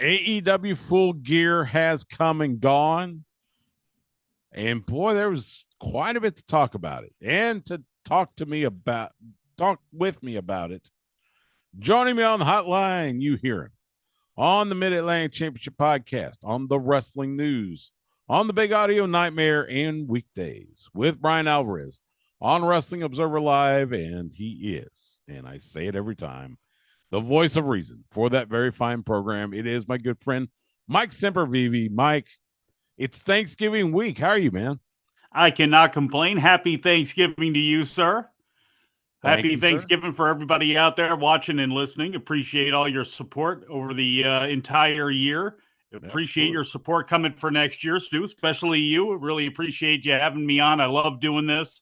AEW Full Gear has come and gone. And boy, there was quite a bit to talk about it and to talk with me about it. Joining me on the hotline, you hear him on the Mid-Atlantic Championship podcast, on the Wrestling News, on the Big Audio Nightmare, and weekdays with Brian Alvarez on Wrestling Observer Live. And he is, and I say it every time, the voice of reason for that very fine program. It is my good friend, Mike Sempervive. Mike, it's Thanksgiving week. How are you, man? I cannot complain. Happy Thanksgiving to you, sir. Thank Happy you, sir. Thanksgiving for everybody out there watching and listening. Appreciate all your support over the entire year. Appreciate your support coming for next year, Stu, especially you. Really appreciate you having me on. I love doing this.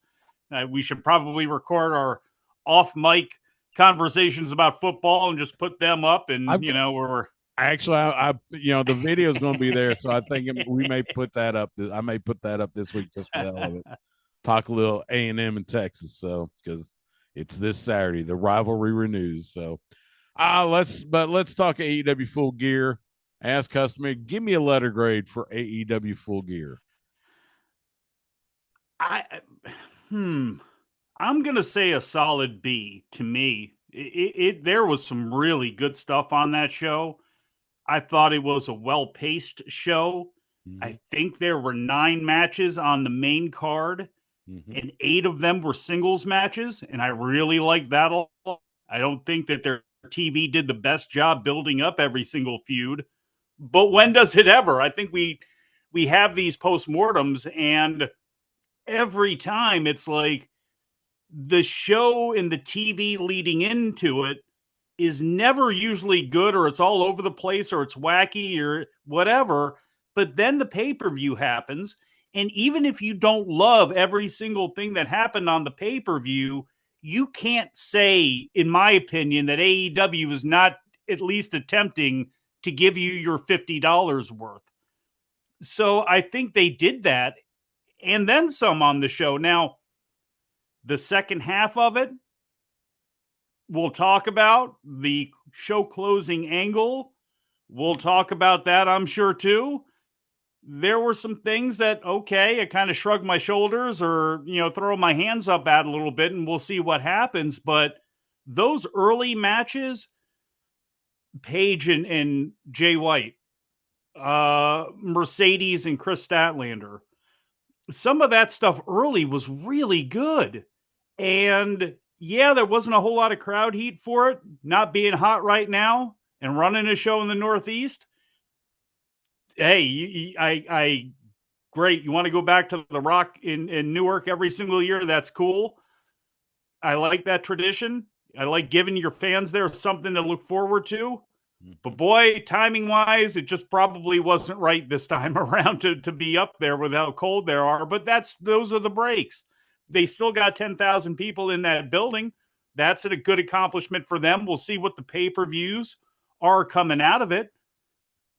We should probably record our off-mic conversations about football and just put them up. And, we're actually, the video is going to be there, so I think we may put that up. I may put that up this week just for the hell of it. Talk a little A&M in Texas, so because it's this Saturday, the rivalry renews. So, let's talk AEW Full Gear. As customary, give me a letter grade for AEW Full Gear. I'm gonna say a solid B. To me, there was some really good stuff on that show. I thought it was a well-paced show. Mm-hmm. I think there were 9 matches on the main card, and 8 of them were singles matches, and I really liked that a lot. I don't think that their TV did the best job building up every single feud, but when does it ever? I think we have these postmortems, and every time it's like the show and the TV leading into it is never usually good, or it's all over the place, or it's wacky or whatever. But then the pay-per-view happens. And even if you don't love every single thing that happened on the pay-per-view, you can't say, in my opinion, that AEW is not at least attempting to give you your $50 worth. So I think they did that and then some on the show. Now, the second half of it, we'll talk about the show closing angle. We'll talk about that, I'm sure, too. There were some things that, okay, I kind of shrugged my shoulders or, throw my hands up at a little bit, and we'll see what happens. But those early matches, Paige and Jay White, Mercedes and Chris Statlander, some of that stuff early was really good. And yeah, there wasn't a whole lot of crowd heat for it, not being hot right now and running a show in the Northeast. Hey, great. You want to go back to the Rock in Newark every single year? That's cool. I like that tradition. I like giving your fans there something to look forward to. But boy, timing wise, it just probably wasn't right this time around to be up there with how cold there are. But those are the breaks. They still got 10,000 people in that building. That's a good accomplishment for them. We'll see what the pay-per-views are coming out of it,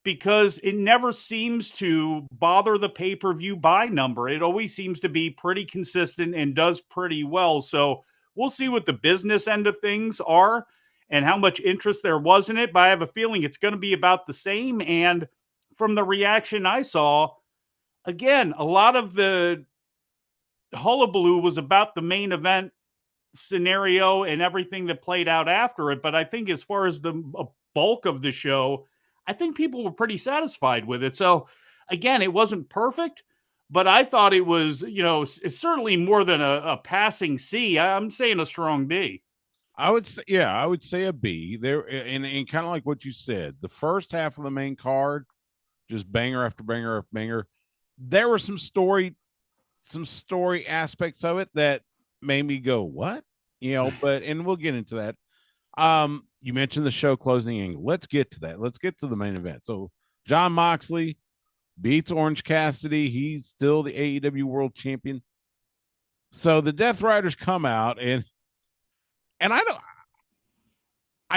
because it never seems to bother the pay-per-view buy number. It always seems to be pretty consistent and does pretty well. So we'll see what the business end of things are and how much interest there was in it. But I have a feeling it's going to be about the same. And from the reaction I saw, again, a lot of the hullabaloo was about the main event scenario and everything that played out after it. But I think as far as the bulk of the show, I think people were pretty satisfied with it. So again, it wasn't perfect, but I thought it was, it's certainly more than a passing C. I'm saying a strong B. I would say a B there. And kind of like what you said, the first half of the main card, just banger after banger after banger. There were some story aspects of it that made me go, what? And we'll get into that. You mentioned the show closing angle. Let's get to that. Let's get to the main event. So Jon Moxley beats Orange Cassidy. He's still the AEW World Champion. So the Death Riders come out, and I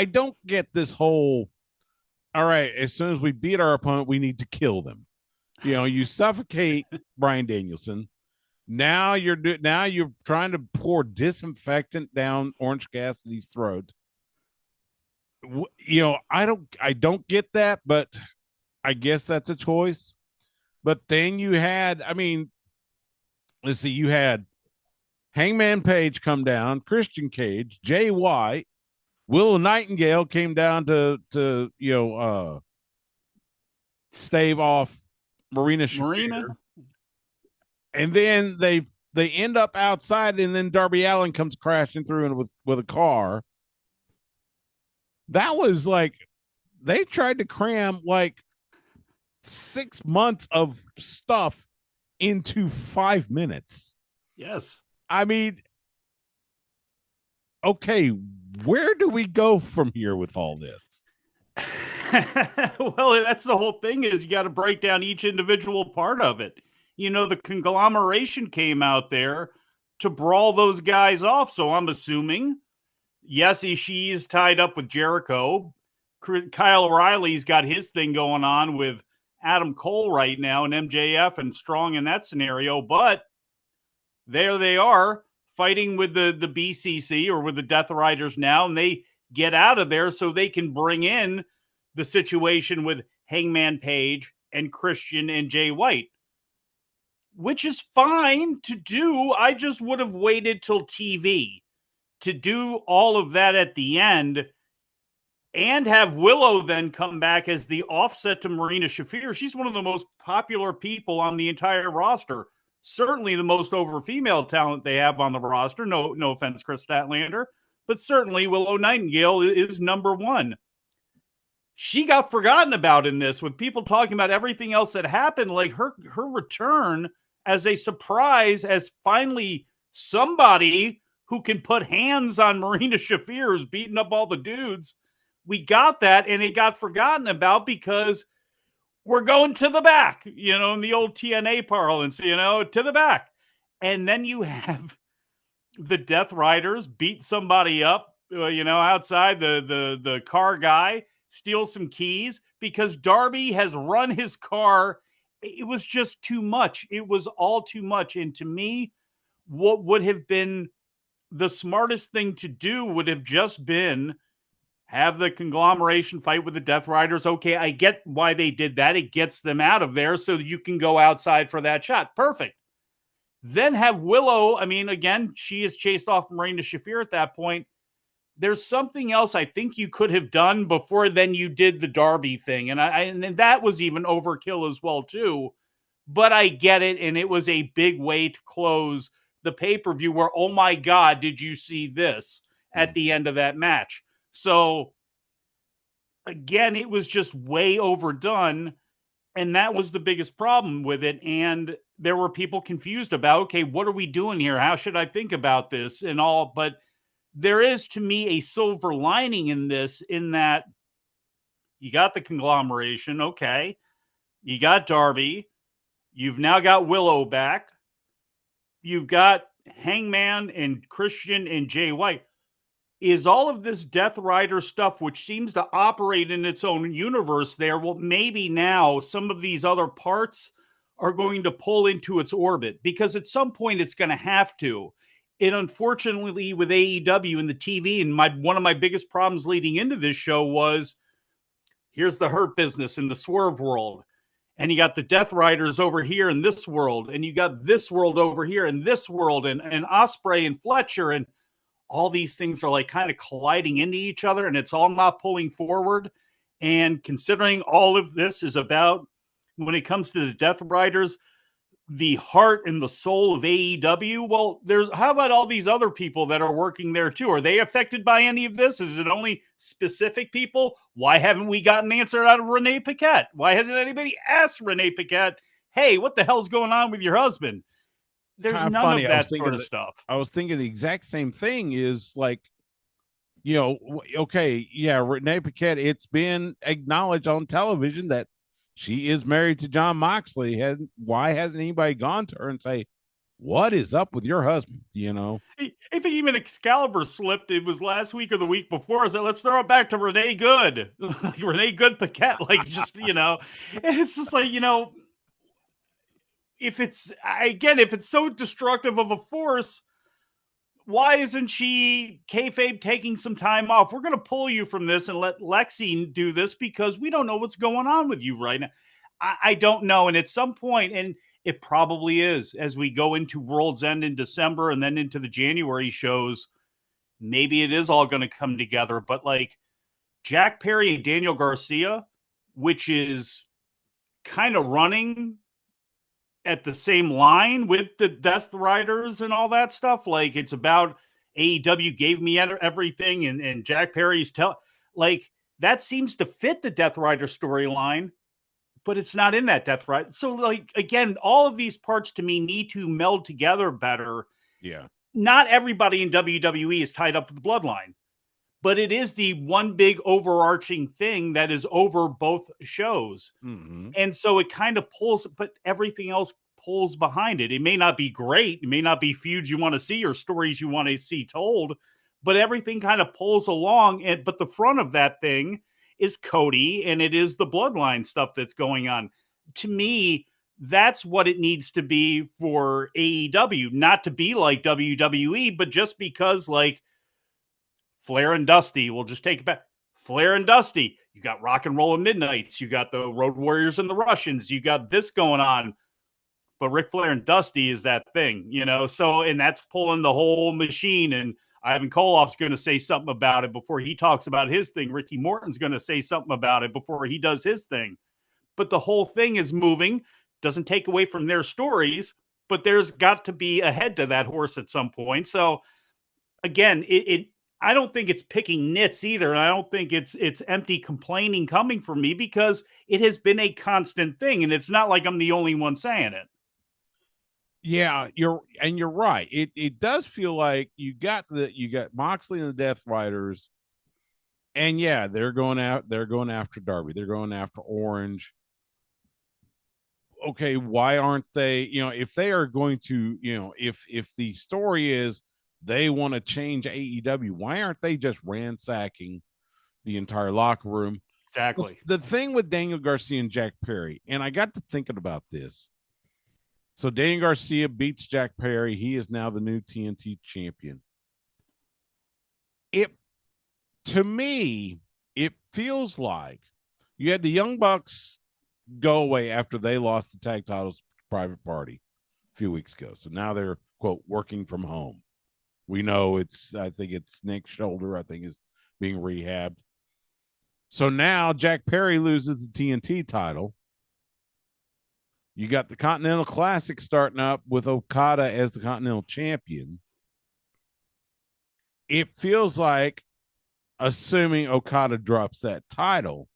don't get this whole, all right, as soon as we beat our opponent, we need to kill them. You suffocate Bryan Danielson. Now you're trying to pour disinfectant down Orange Cassidy's throat. I don't get that, but I guess that's a choice. But then you had, I mean, let's see, you had Hangman Page come down, Christian Cage, Jay White, Willow Nightingale came down to stave off Marina Marina. Shafir, and then they end up outside, and then Darby Allin comes crashing through and with a car. That was like they tried to cram like 6 months of stuff into 5 minutes. Yes. I mean, okay, where do we go from here with all this? Well, that's the whole thing is you got to break down each individual part of it. You know, the conglomeration came out there to brawl those guys off. So I'm assuming, yes, Ishii's tied up with Jericho. Kyle O'Reilly's got his thing going on with Adam Cole right now and MJF and Strong in that scenario. But there they are fighting with the BCC or with the Death Riders now, and they get out of there so they can bring in the situation with Hangman Page and Christian and Jay White, which is fine to do. I just would have waited till TV to do all of that at the end and have Willow then come back as the offset to Marina Shafir. She's one of the most popular people on the entire roster. Certainly the most over female talent they have on the roster. No offense, Chris Statlander, but certainly Willow Nightingale is number one. She got forgotten about in this with people talking about everything else that happened. Like her return as a surprise, as finally somebody who can put hands on Marina Shafir, who's beating up all the dudes. We got that, and it got forgotten about because we're going to the back, in the old TNA parlance, to the back. And then you have the Death Riders beat somebody up, outside the car guy, steal some keys because Darby has run his car. It was just too much. It was all too much. And to me, what would have been the smartest thing to do would have just been have the conglomeration fight with the Death Riders. Okay, I get why they did that. It gets them out of there so you can go outside for that shot. Perfect. Then have Willow. I mean, again, she is chased off Marina Shafir at that point. There's something else I think you could have done before then you did the Darby thing. And that was even overkill as well, too. But I get it. And it was a big way to close the pay-per-view where, oh my God, did you see this at the end of that match? So, again, it was just way overdone, and that was the biggest problem with it. And there were people confused about, okay, what are we doing here? How should I think about this and all? But there is, to me, a silver lining in this, in that you got the conglomeration, okay, you got Darby, you've now got Willow back, you've got Hangman and Christian and Jay White. Is all of this Death Rider stuff, which seems to operate in its own universe there, well, maybe now some of these other parts are going to pull into its orbit, because at some point it's going to have to. And unfortunately, with AEW and the TV, and one of my biggest problems leading into this show was, here's the Hurt Business in the Swerve world, and you got the Death Riders over here in this world, and you got this world over here in this world, and Ospreay and Fletcher, and all these things are like kind of colliding into each other, and it's all not pulling forward. And considering all of this is about, when it comes to the Death Riders, the heart and the soul of AEW, well, how about all these other people that are working there too? Are they affected by any of this? Is it only specific people? Why haven't we gotten an answer out of Renee Paquette? Why hasn't anybody asked Renee Paquette, hey, what the hell's going on with your husband? There's none funny. of that sort of stuff. I was thinking the exact same thing. Is like, okay, yeah, Renee Paquette. It's been acknowledged on television that she is married to John Moxley. Why hasn't anybody gone to her and say, what is up with your husband? I think even Excalibur slipped. It was last week or the week before. I said, let's throw it back to Renee Good. Renee Good Paquette. Like, just, it's just like, if it's so destructive of a force, why isn't she kayfabe taking some time off? We're going to pull you from this and let Lexi do this because we don't know what's going on with you right now. I don't know. And at some point, and it probably is, as we go into World's End in December and then into the January shows, maybe it is all going to come together. But like Jack Perry and Daniel Garcia, which is kind of running at the same line with the Death Riders and all that stuff. Like it's about AEW gave me everything, and Jack Perry's like that seems to fit the Death Rider storyline, but it's not in that Death Rider. So like again, all of these parts to me need to meld together better. Yeah. Not everybody in WWE is tied up with the bloodline, but it is the one big overarching thing that is over both shows. Mm-hmm. And so it kind of pulls, but everything else pulls behind it. It may not be great. It may not be feuds you want to see or stories you want to see told, but everything kind of pulls along. But the front of that thing is Cody, and it is the bloodline stuff that's going on. To me, that's what it needs to be for AEW, not to be like WWE, but just because like Flair and Dusty, we'll just take it back. Flair and Dusty, you got Rock and Roll and Midnights, you got the Road Warriors and the Russians, you got this going on. But Ric Flair and Dusty is that thing, you know? So, and that's pulling the whole machine. And Ivan Koloff's going to say something about it before he talks about his thing. Ricky Morton's going to say something about it before he does his thing. But the whole thing is moving, doesn't take away from their stories, but there's got to be a head to that horse at some point. So, again, I don't think it's picking nits either. And I don't think it's empty complaining coming from me because it has been a constant thing. And it's not like I'm the only one saying it. Yeah, you're right. It does feel like you got Moxley and the Death Riders, and yeah, they're going after Darby. They're going after Orange. Okay, why aren't they, if they are going to, if the story is they want to change AEW, why aren't they just ransacking the entire locker room? Exactly. The thing with Daniel Garcia and Jack Perry, and I got to thinking about this. So Daniel Garcia beats Jack Perry. He is now the new TNT champion. To me, it feels like you had the Young Bucks go away after they lost the tag titles to Private Party a few weeks ago. So now they're, quote, working from home. We know I think it's Nick's shoulder, I think is being rehabbed. So now Jack Perry loses the TNT title. You got the Continental Classic starting up with Okada as the Continental Champion. It feels like, assuming Okada drops that title,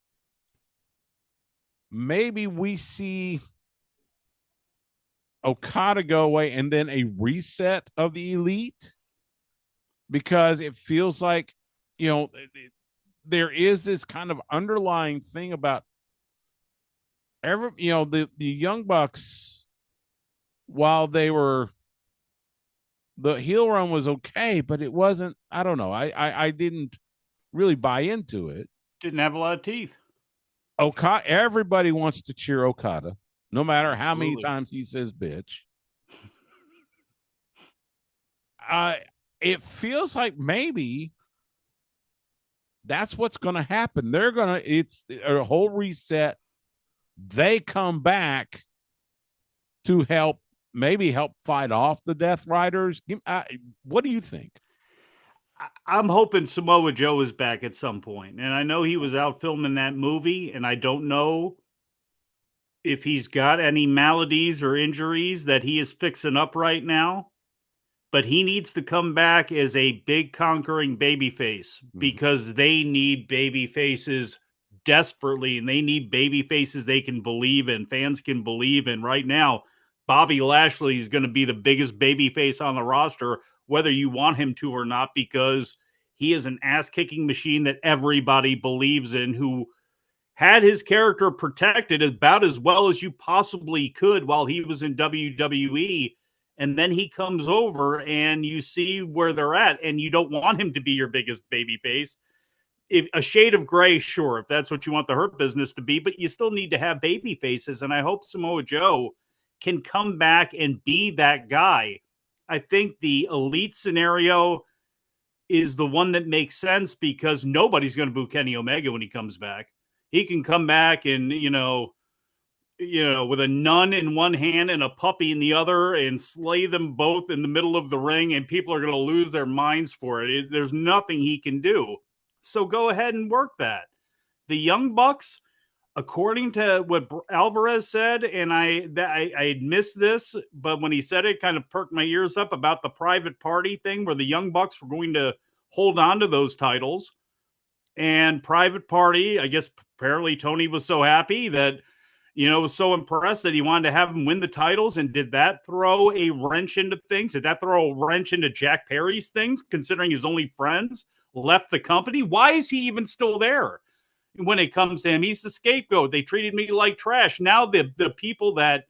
maybe we see Okada go away and then a reset of the Elite, because it feels like, there is this kind of underlying thing about the Young Bucks, while the heel run was okay, but it wasn't, I don't know. I didn't really buy into it. Didn't have a lot of teeth. Okada, everybody wants to cheer Okada, no matter Absolutely. how many times he says bitch. It feels like maybe that's what's going to happen. It's a whole reset. They come back to help fight off the Death Riders. What do you think? I'm hoping Samoa Joe is back at some point. And I know he was out filming that movie, and I don't know if he's got any maladies or injuries that he is fixing up right now. But he needs to come back as a big conquering babyface because they need baby faces desperately, and they need baby faces they can believe in, fans can believe in. Right now, Bobby Lashley is going to be the biggest baby face on the roster, whether you want him to or not, because he is an ass-kicking machine that everybody believes in, who had his character protected about as well as you possibly could while he was in WWE. And then he comes over and you see where they're at, and you don't want him to be your biggest baby face. If a shade of gray, sure, if that's what you want the Hurt Business to be, but you still need to have baby faces. And I hope Samoa Joe can come back and be that guy. I think the elite scenario is the one that makes sense because nobody's going to boo Kenny Omega when he comes back. He can come back and, with a nun in one hand and a puppy in the other and slay them both in the middle of the ring, and people are going to lose their minds for it. There's nothing he can do. So go ahead and work that. The Young Bucks, according to what Alvarez said, and I had missed this, but when he said it, kind of perked my ears up about the private party thing where the Young Bucks were going to hold on to those titles. And private party, I guess apparently Tony was so happy that, was so impressed that he wanted to have him win the titles. And did that throw a wrench into things? Did that throw a wrench into Jack Perry's things, considering his only friends left the company? Why is he even still there? When it comes to him, he's the scapegoat. They treated me like trash. Now the people that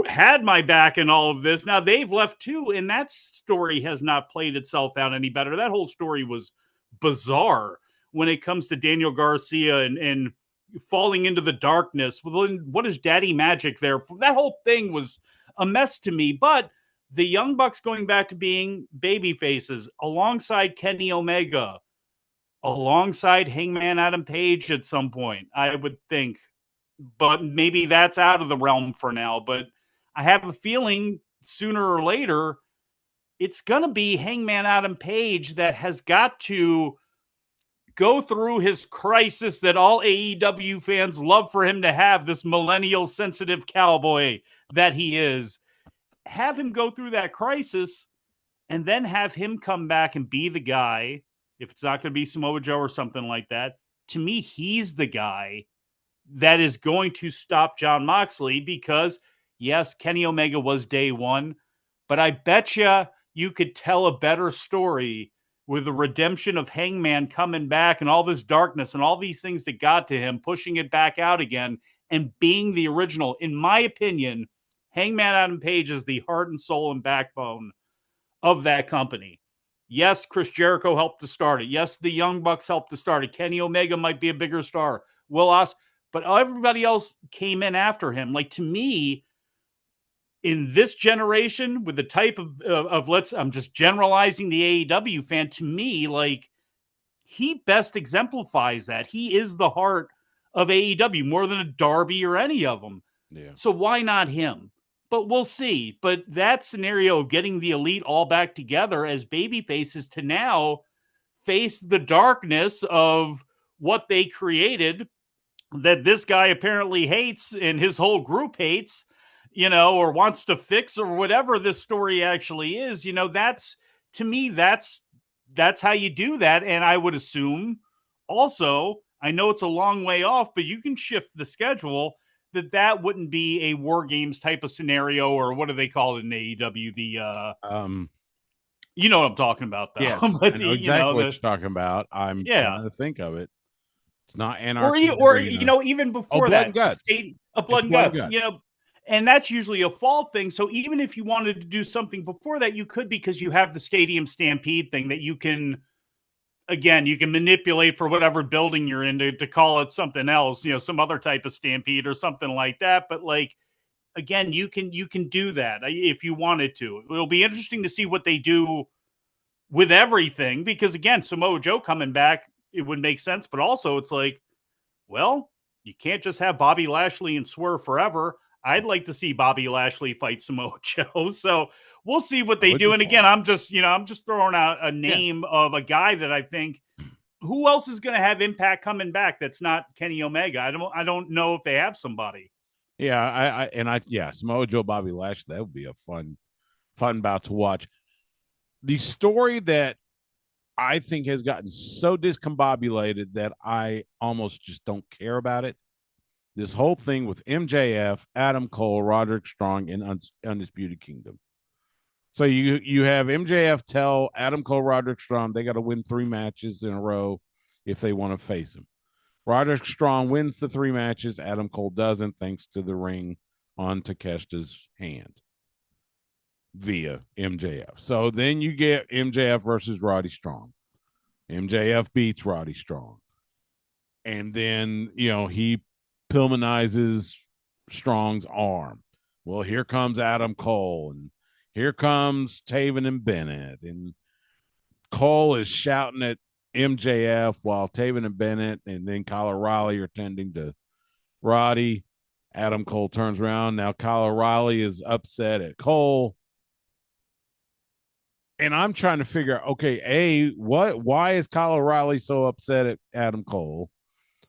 had my back in all of this, now they've left too. And that story has not played itself out any better. That whole story was bizarre when it comes to Daniel Garcia and falling into the darkness. What is Daddy Magic there? That whole thing was a mess to me. But the Young Bucks going back to being baby faces alongside Kenny Omega, alongside Hangman Adam Page at some point, I would think. But maybe that's out of the realm for now. But I have a feeling sooner or later, it's going to be Hangman Adam Page that has got to go through his crisis that all AEW fans love for him to have, this millennial sensitive cowboy that he is. Have him go through that crisis and then have him come back and be the guy. If it's not going to be Samoa Joe or something like that, to me, he's the guy that is going to stop Jon Moxley because, yes, Kenny Omega was day one, but I bet you could tell a better story with the redemption of Hangman coming back and all this darkness and all these things that got to him, pushing it back out again and being the original. In my opinion, Hangman Adam Page is the heart and soul and backbone of that company. Yes, Chris Jericho helped to start it. Yes, the Young Bucks helped to start it. Kenny Omega might be a bigger star. Will Ospreay, but everybody else came in after him. Like, to me, in this generation, with the type of I'm just generalizing the AEW fan, to me, like, he best exemplifies that. He is the heart of AEW more than a Darby or any of them. Yeah. So why not him? But we'll see. But that scenario of getting the elite all back together as baby faces to now face the darkness of what they created that this guy apparently hates and his whole group hates, or wants to fix or whatever this story actually is, that's, to me, that's how you do that. And I would assume also, I know it's a long way off, but you can shift the schedule that wouldn't be a WarGames type of scenario, or what do they call it in AEW? You know what I'm talking about, though. Yes, But I know exactly what you're talking about. I'm trying to think of it. It's not Anarchy or Arena. even before Blood and that, Guts. Blood and Guts, Guts. and that's usually a fall thing. So even if you wanted to do something before that, you could, because you have the Stadium Stampede thing that you can, again, you can manipulate for whatever building you're in to call it something else, some other type of stampede or something like that. But like, again, you can do that if you wanted to. It'll be interesting to see what they do with everything, because again, Samoa Joe coming back, it would make sense. But also it's like, well, you can't just have Bobby Lashley and Swerve forever. I'd like to see Bobby Lashley fight Samoa Joe. So we'll see what they do. And again, I'm just throwing out a name of a guy that I think, who else is going to have impact coming back that's not Kenny Omega? I don't know if they have somebody. Yeah, Samoa Joe, Bobby Lashley, that would be a fun bout to watch. The story that I think has gotten so discombobulated that I almost just don't care about it. This whole thing with MJF, Adam Cole, Roderick Strong, and Undisputed Kingdom. So you have MJF tell Adam Cole, Roderick Strong they got to win 3 matches in a row if they want to face him. Roderick Strong wins the 3 matches. Adam Cole doesn't, thanks to the ring on Takeshita's hand via MJF. So then you get MJF versus Roddy Strong. MJF beats Roddy Strong. And then, he Pillmanizes Strong's arm. Well, here comes Adam Cole, and Here comes Taven and Bennett, and Cole is shouting at MJF while Taven and Bennett and then Kyle O'Reilly are tending to Roddy. Adam Cole turns around. Now Kyle O'Reilly is upset at Cole. And I'm trying to figure out, okay, why is Kyle O'Reilly so upset at Adam Cole?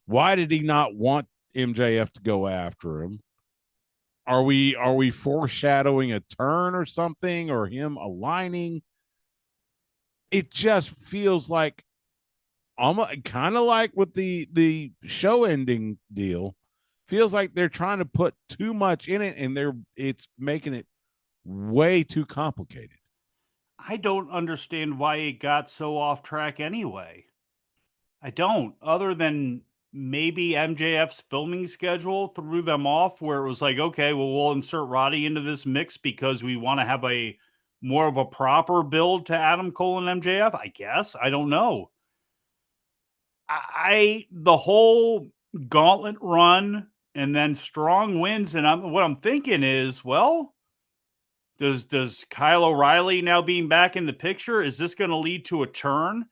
Why did he not want MJF to go after him? Are we foreshadowing a turn or something, or him aligning? It just feels like almost kind of like with the show ending deal. Feels like they're trying to put too much in it, and it's making it way too complicated. I don't understand why it got so off track anyway. I don't, other than maybe MJF's filming schedule threw them off where it was like, okay, well, we'll insert Roddy into this mix because we want to have a more of a proper build to Adam Cole and MJF, I guess. I don't know. The whole gauntlet run and then Strong wins, and what I'm thinking is, well, does Kyle O'Reilly now being back in the picture, is this going to lead to a turn?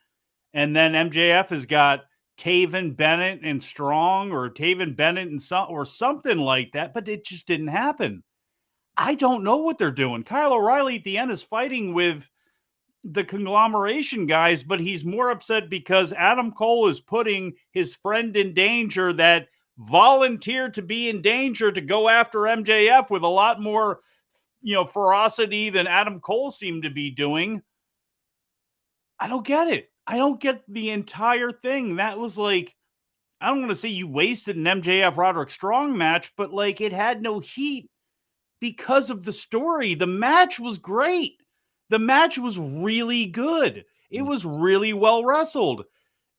And then MJF has got Taven Bennett and Strong, or Taven Bennett and something like that, but it just didn't happen. I don't know what they're doing. Kyle O'Reilly at the end is fighting with the conglomeration guys, but he's more upset because Adam Cole is putting his friend in danger that volunteered to be in danger to go after MJF with a lot more, ferocity than Adam Cole seemed to be doing. I don't get it. I don't get the entire thing. That was like, I don't want to say you wasted an MJF Roderick Strong match, but like it had no heat because of the story. The match was great. The match was really good. It was really well wrestled.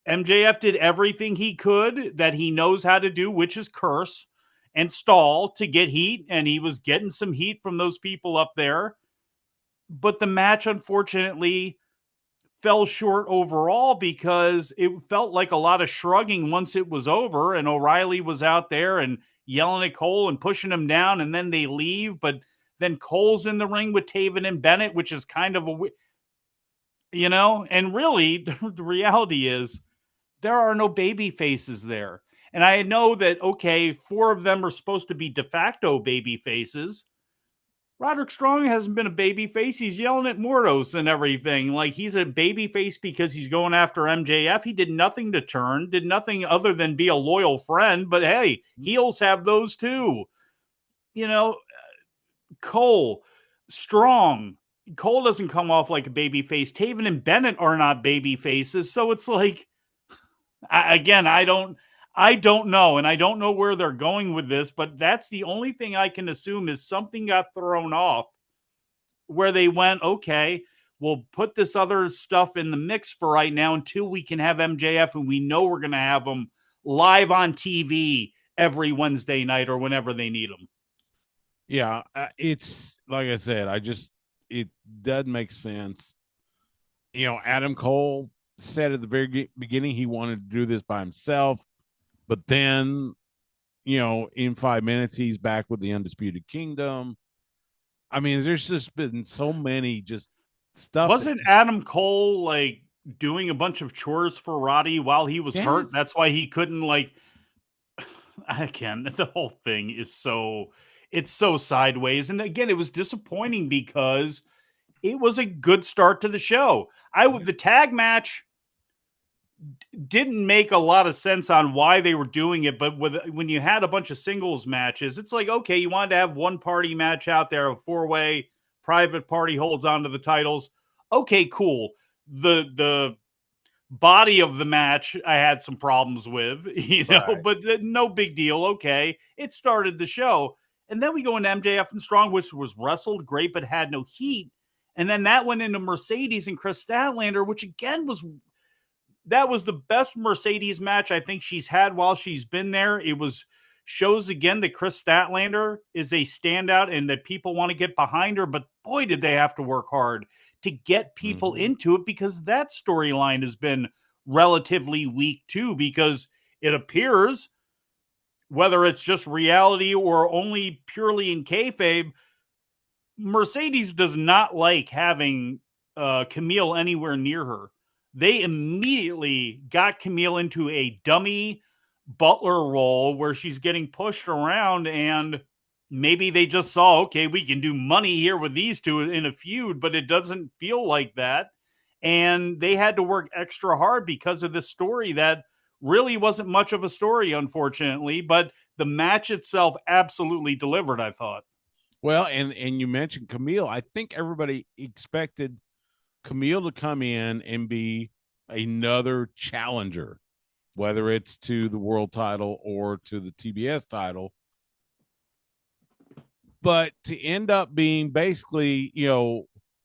MJF did everything he could that he knows how to do, which is curse and stall to get heat. And he was getting some heat from those people up there. But the match, unfortunately, fell short overall because it felt like a lot of shrugging once it was over, and O'Reilly was out there and yelling at Cole and pushing him down, and then they leave. But then Cole's in the ring with Taven and Bennett, which is kind of and really the reality is there are no baby faces there. And I know that, okay, 4 of them are supposed to be de facto baby faces. Roderick Strong hasn't been a baby face. He's yelling at Mordos and everything. Like, he's a baby face because he's going after MJF. He did nothing to turn, did nothing other than be a loyal friend. But hey, heels have those too. Cole, Strong. Cole doesn't come off like a baby face. Taven and Bennett are not baby faces. So it's like, again, I don't know, and I don't know where they're going with this, but that's the only thing I can assume is something got thrown off where they went, okay, we'll put this other stuff in the mix for right now until we can have MJF, and we know we're going to have them live on TV every Wednesday night or whenever they need them. Yeah, it's like I said, it does make sense. Adam Cole said at the very beginning he wanted to do this by himself, but then, in 5 minutes, he's back with the Undisputed Kingdom. I mean, there's just been so many just stuff. Wasn't Adam Cole like doing a bunch of chores for Roddy while he was hurt? That's why he couldn't again, the whole thing is it's so sideways. And again, it was disappointing because it was a good start to the show. The tag match didn't make a lot of sense on why they were doing it, but when you had a bunch of singles matches, it's like, okay, you wanted to have one party match out there, a 4-way private party holds on to the titles. Okay, cool. The body of the match I had some problems with, Right. but no big deal. Okay, it started the show. And then we go into MJF and Strong, which was wrestled great but had no heat. And then that went into Mercedes and Chris Statlander, which again that was the best Mercedes match I think she's had while she's been there. It shows again that Chris Statlander is a standout and that people want to get behind her, but boy, did they have to work hard to get people into it, because that storyline has been relatively weak too, because it appears, whether it's just reality or only purely in kayfabe, Mercedes does not like having Camille anywhere near her. They immediately got Camille into a dummy butler role where she's getting pushed around, and maybe they just saw, okay, we can do money here with these two in a feud, but it doesn't feel like that. And they had to work extra hard because of this story that really wasn't much of a story, unfortunately, but the match itself absolutely delivered, I thought. Well, and you mentioned Camille. I think everybody expected Camille to come in and be another challenger, whether it's to the world title or to the TBS title. But to end up being basically,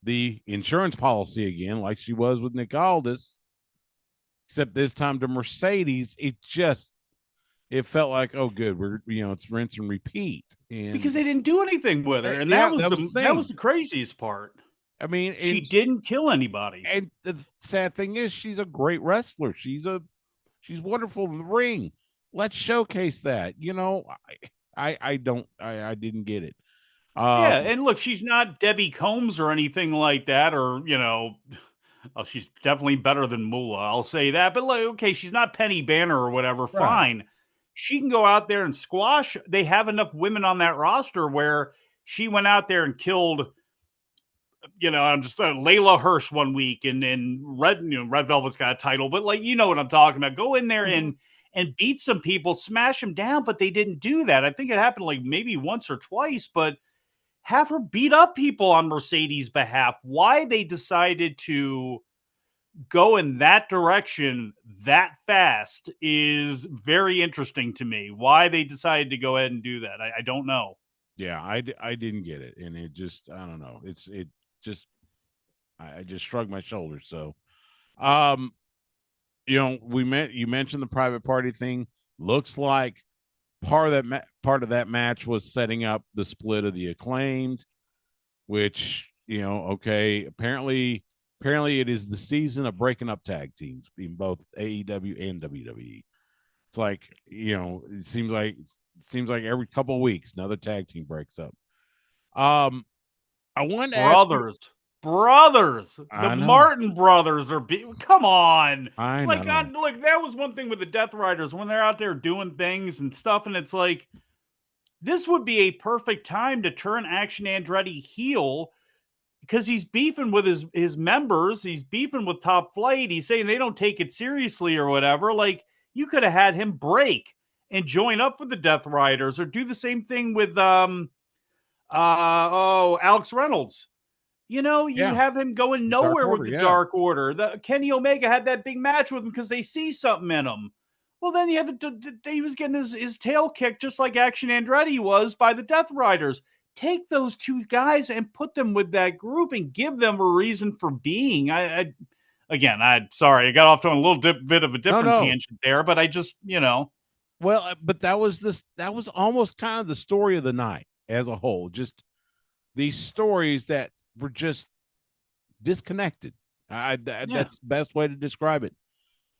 the insurance policy again, like she was with Nick Aldis, except this time to Mercedes, it felt like, oh, good, it's rinse and repeat. And because they didn't do anything with her, and yeah, that was that was the thing. the craziest part. I mean, She didn't kill anybody. And the sad thing is, she's a great wrestler. She's wonderful in the ring. Let's showcase that. I didn't get it. Yeah, and look, she's not Debbie Combs or anything like that, or she's definitely better than Moolah. I'll say that. But like, okay, she's not Penny Banner or whatever. Right. Fine, she can go out there and squash. They have enough women on that roster where she went out there and killed. I'm just Layla Hirsch one week, and Red Velvet's got a title, but like what I'm talking about. Go in there and beat some people, smash them down, but they didn't do that. I think it happened like maybe once or twice, but have her beat up people on Mercedes' behalf. Why they decided to go in that direction that fast is very interesting to me. Why they decided to go ahead and do that, I don't know. Yeah, I didn't get it, and it just, I don't know. I just shrugged my shoulders. So, you mentioned the private party thing. Looks like part of that match was setting up the split of the Acclaimed, which, okay, apparently it is the season of breaking up tag teams in both AEW and WWE. It's like, it seems like every couple of weeks another tag team breaks up. I wanted to ask you, brothers, the I know. Martin brothers are come on. I Like, know. look, that was one thing with the Death Riders when they're out there doing things and stuff, and it's like, this would be a perfect time to turn Action Andretti heel because he's beefing with his members. He's beefing with Top Flight. He's saying they don't take it seriously or whatever. Like, you could have had him break and join up with the Death Riders, or do the same thing with Alex Reynolds. You Yeah. have him going Dark nowhere with Order, the yeah. Dark Order. Kenny Omega had that big match with him because they see something in him. Well, then he was getting his tail kicked just like Action Andretti was by the Death Riders. Take those two guys and put them with that group and give them a reason for being. I'm sorry, I got off on a little bit of a different tangent there, but I just, Well, but that was almost kind of the story of the night as a whole. Just these stories that were just disconnected. That's the best way to describe it.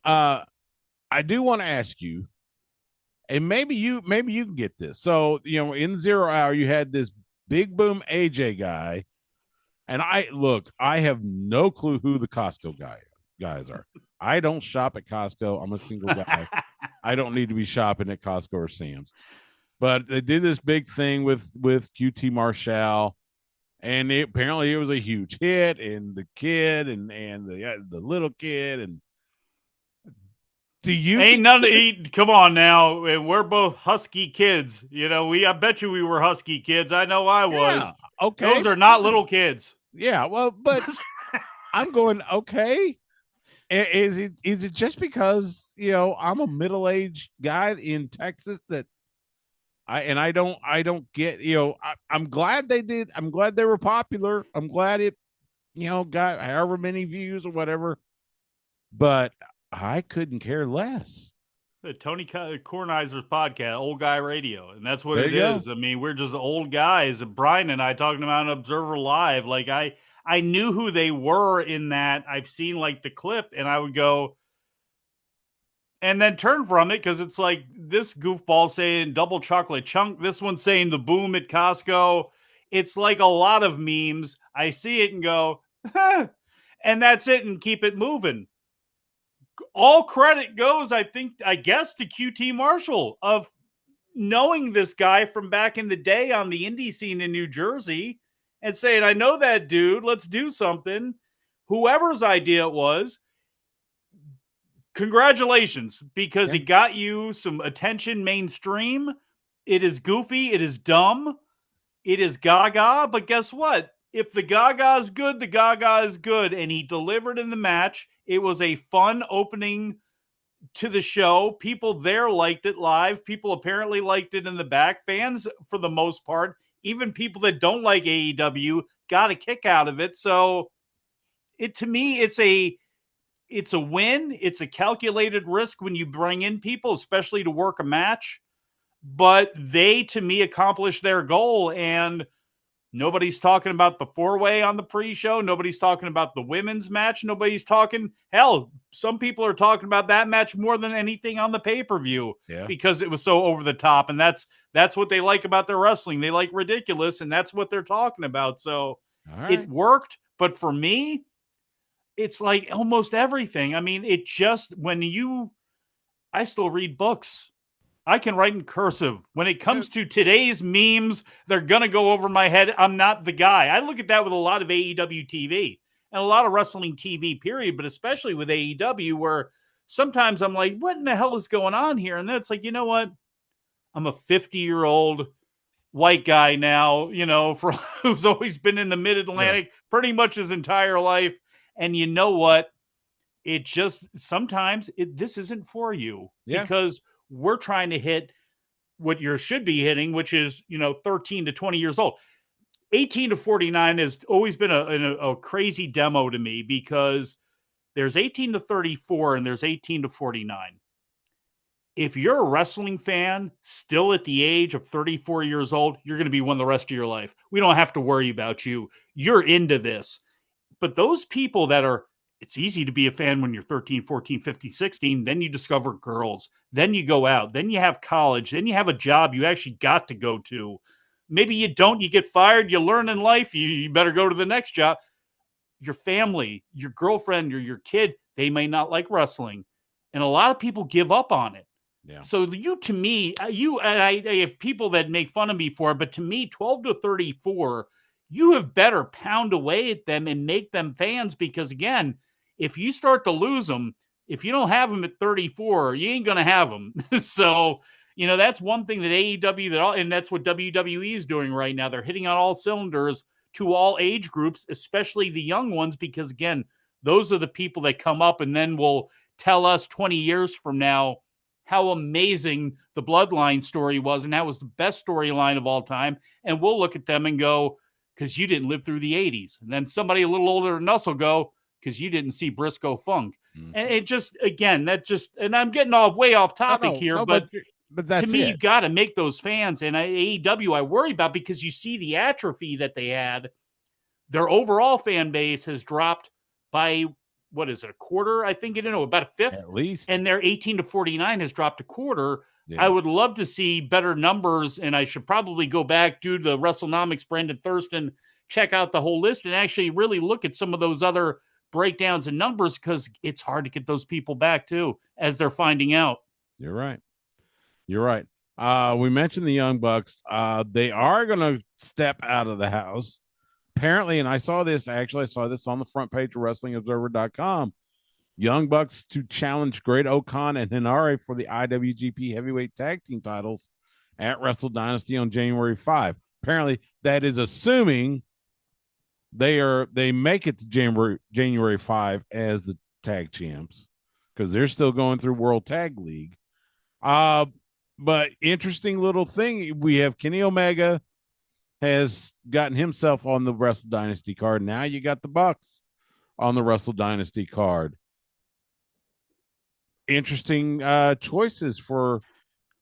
I do want to ask you, and maybe you can get this. So, in 0 Hour, you had this Big Boom AJ guy, and I have no clue who the Costco guys are. I don't shop at Costco. I'm a single guy. I don't need to be shopping at Costco or Sam's. But they did this big thing with QT Marshall, and apparently it was a huge hit. And the kid and the little kid, and do you ain't none to eat? Come on now, we're both Husky kids. I bet you we were Husky kids. I know I was. Yeah, okay, those are not little kids. Yeah, well, but I'm going, okay. Is it just because I'm a middle-aged guy in Texas that I don't get, I'm glad they did. I'm glad they were popular. I'm glad it got however many views or whatever, but I couldn't care less. The Tony Kornheiser's podcast, Old Guy Radio, and that's what There it you is. go. I mean, we're just old guys. Brian and I talking about an Observer Live. Like, I knew who they were in that. I've seen like the clip, and I would go and then turn from it because it's like this goofball saying double chocolate chunk. This one saying the boom at Costco. It's like a lot of memes. I see it and go, huh, and that's it, and keep it moving. All credit goes, I guess, to QT Marshall of knowing this guy from back in the day on the indie scene in New Jersey and saying, I know that dude, let's do something. Whoever's idea it was, congratulations, because Yeah. it got you some attention mainstream. It is goofy, it is dumb, it is gaga, but guess what? If the gaga is good, the gaga is good. And he delivered in the match. It was a fun opening to the show. People there liked it live. People apparently liked it in the back. Fans, for the most part, even people that don't like AEW, got a kick out of it. So it to me, it's a win. It's a calculated risk when you bring in people, especially to work a match. But they, to me, accomplished their goal. And nobody's talking about the four-way on the pre-show. Nobody's talking about the women's match. Nobody's talking, hell, some people are talking about that match more than anything on the pay-per-view Yeah. because it was so over the top. And that's what they like about their wrestling. They like ridiculous, and that's what they're talking about. So All right. it worked. But for me, it's like almost everything. I mean, it just, I still read books. I can write in cursive. When it comes to today's memes, they're going to go over my head. I'm not the guy. I look at that with a lot of AEW TV and a lot of wrestling TV, period, but especially with AEW, where sometimes I'm like, what in the hell is going on here? And then it's like, you know what? I'm a 50-year-old white guy now, who's always been in the mid Atlantic pretty much his entire life. And you know what? It just sometimes this isn't for you because we're trying to hit what you should be hitting, which is 13 to 20 years old. 18 to 49 has always been a crazy demo to me because there's 18 to 34 and there's 18 to 49. If you're a wrestling fan still at the age of 34 years old, you're going to be one the rest of your life. We don't have to worry about you. You're into this. But those people that are, it's easy to be a fan when you're 13, 14, 15, 16. Then you discover girls. Then you go out. Then you have college. Then you have a job you actually got to go to. Maybe you don't. You get fired. You learn in life. You better go to the next job. Your family, your girlfriend, or your kid, they may not like wrestling. And a lot of people give up on it. Yeah. So to me, I have people that make fun of me for it, but to me, 12 to 34, you have better pound away at them and make them fans because, again, if you start to lose them, if you don't have them at 34, you ain't going to have them. So, that's one thing that AEW, and that's what WWE is doing right now. They're hitting on all cylinders to all age groups, especially the young ones, because, again, those are the people that come up and then will tell us 20 years from now how amazing the Bloodline story was, and that was the best storyline of all time. And we'll look at them and go, because you didn't live through the 80s. And then somebody a little older than us will go, because you didn't see Briscoe Funk. Mm-hmm. And it just, again, and I'm getting way off topic here, but that's to me, it. you got to make those fans. And AEW, I worry about because you see the atrophy that they had. Their overall fan base has dropped by, what is it, a quarter? I think, about a fifth. At least. And their 18 to 49 has dropped a quarter. Yeah. I would love to see better numbers, and I should probably go back, do the WrestleNomics, Brandon Thurston, check out the whole list, and actually really look at some of those other breakdowns and numbers because it's hard to get those people back, too, as they're finding out. You're right. We mentioned the Young Bucks. They are going to step out of the house. Apparently, and I saw this on the front page of WrestlingObserver.com. Young Bucks to challenge Great Okan and Hinare for the IWGP Heavyweight Tag Team titles at Wrestle Dynasty on January 5. Apparently, that is assuming they make it to January 5 as the tag champs because they're still going through World Tag League. But interesting little thing, we have Kenny Omega has gotten himself on the Wrestle Dynasty card. Now you got the Bucks on the Wrestle Dynasty card. Interesting choices for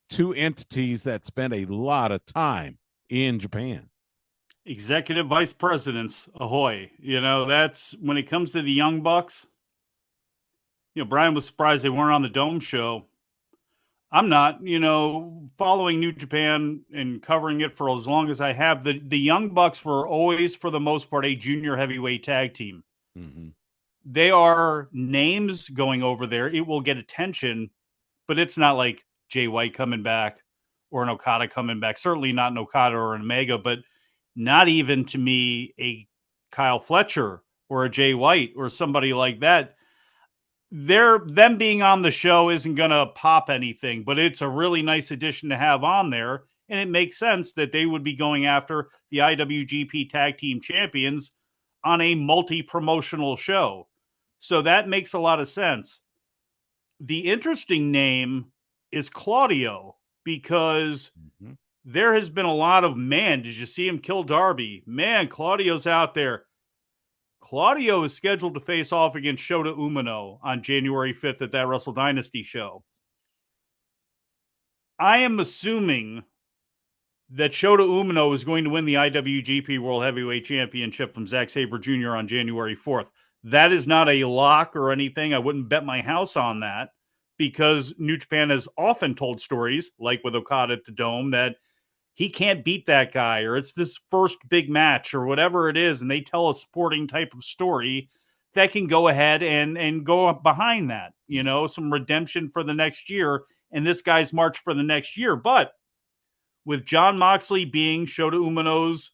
two entities that spend a lot of time in Japan. Executive vice presidents, ahoy. That's when it comes to the Young Bucks. Brian was surprised they weren't on the Dome show. I'm not, following New Japan and covering it for as long as I have. The Young Bucks were always, for the most part, a junior heavyweight tag team. Mm-hmm. They are names going over there. It will get attention, but it's not like Jay White coming back or an Okada coming back. Certainly not an Okada or an Omega, but not even to me a Kyle Fletcher or a Jay White or somebody like that. Them being on the show isn't going to pop anything, but it's a really nice addition to have on there. And it makes sense that they would be going after the IWGP Tag Team Champions on a multi promotional show. So that makes a lot of sense. The interesting name is Claudio because Mm-hmm. there has been a lot of, man, did you see him kill Darby? Man, Claudio's out there. Claudio is scheduled to face off against Shota Umino on January 5th at that Wrestle Dynasty show. I am assuming that Shota Umino is going to win the IWGP World Heavyweight Championship from Zack Sabre Jr. on January 4th. That is not a lock or anything. I wouldn't bet my house on that because New Japan has often told stories, like with Okada at the Dome, that he can't beat that guy or it's this first big match or whatever it is. And they tell a sporting type of story that can go ahead and go behind that, some redemption for the next year and this guy's march for the next year. But with John Moxley being Shota Umino's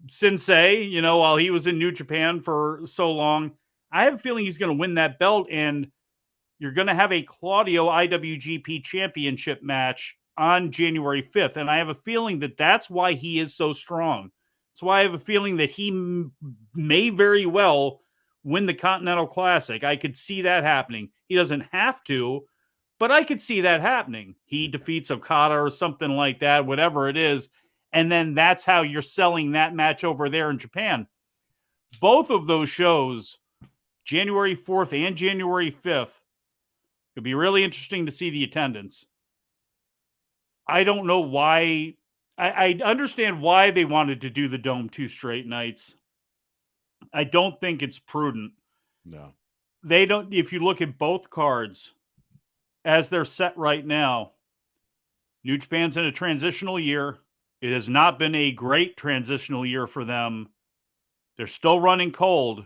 sensei, while he was in New Japan for so long, I have a feeling he's going to win that belt and you're going to have a Claudio IWGP championship match on January 5th. And I have a feeling that that's why he is so strong. That's why I have a feeling that he may very well win the Continental Classic. I could see that happening. He doesn't have to, but I could see that happening. He defeats Okada or something like that, whatever it is. And then that's how you're selling that match over there in Japan. Both of those shows, January 4th and January 5th, it'd be really interesting to see the attendance. I don't know why. I understand why they wanted to do the Dome 2 straight nights. I don't think it's prudent. No. They don't, if you look at both cards as they're set right now, New Japan's in a transitional year. It has not been a great transitional year for them. They're still running cold.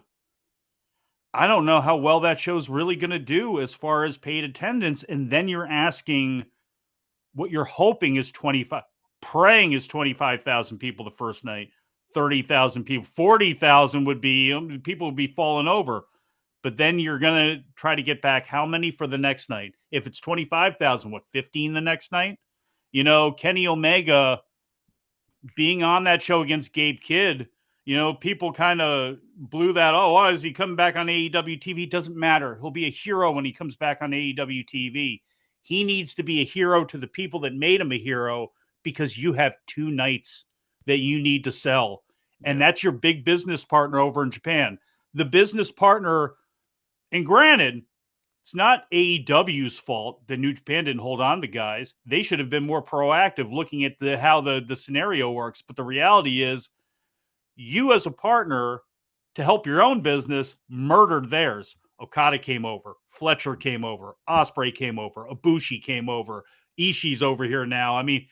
I don't know how well that show's really going to do as far as paid attendance. And then you're asking, what you're hoping is 25, praying is 25,000 people the first night, 30,000 people, 40,000 would be, people would be falling over. But then you're going to try to get back how many for the next night? If it's 25,000, what, 15 the next night? Kenny Omega being on that show against Gabe Kidd, people kind of blew that. Oh, why is he coming back on AEW TV? It doesn't matter. He'll be a hero when he comes back on AEW TV. He needs to be a hero to the people that made him a hero because you have 2 nights that you need to sell. And that's your big business partner over in Japan. The business partner, and granted, it's not AEW's fault that New Japan didn't hold on to guys. They should have been more proactive looking at how the scenario works. But the reality is, you as a partner to help your own business murdered theirs. Okada came over, Fletcher came over, Ospreay came over, Ibushi came over, Ishii's over here now. I mean,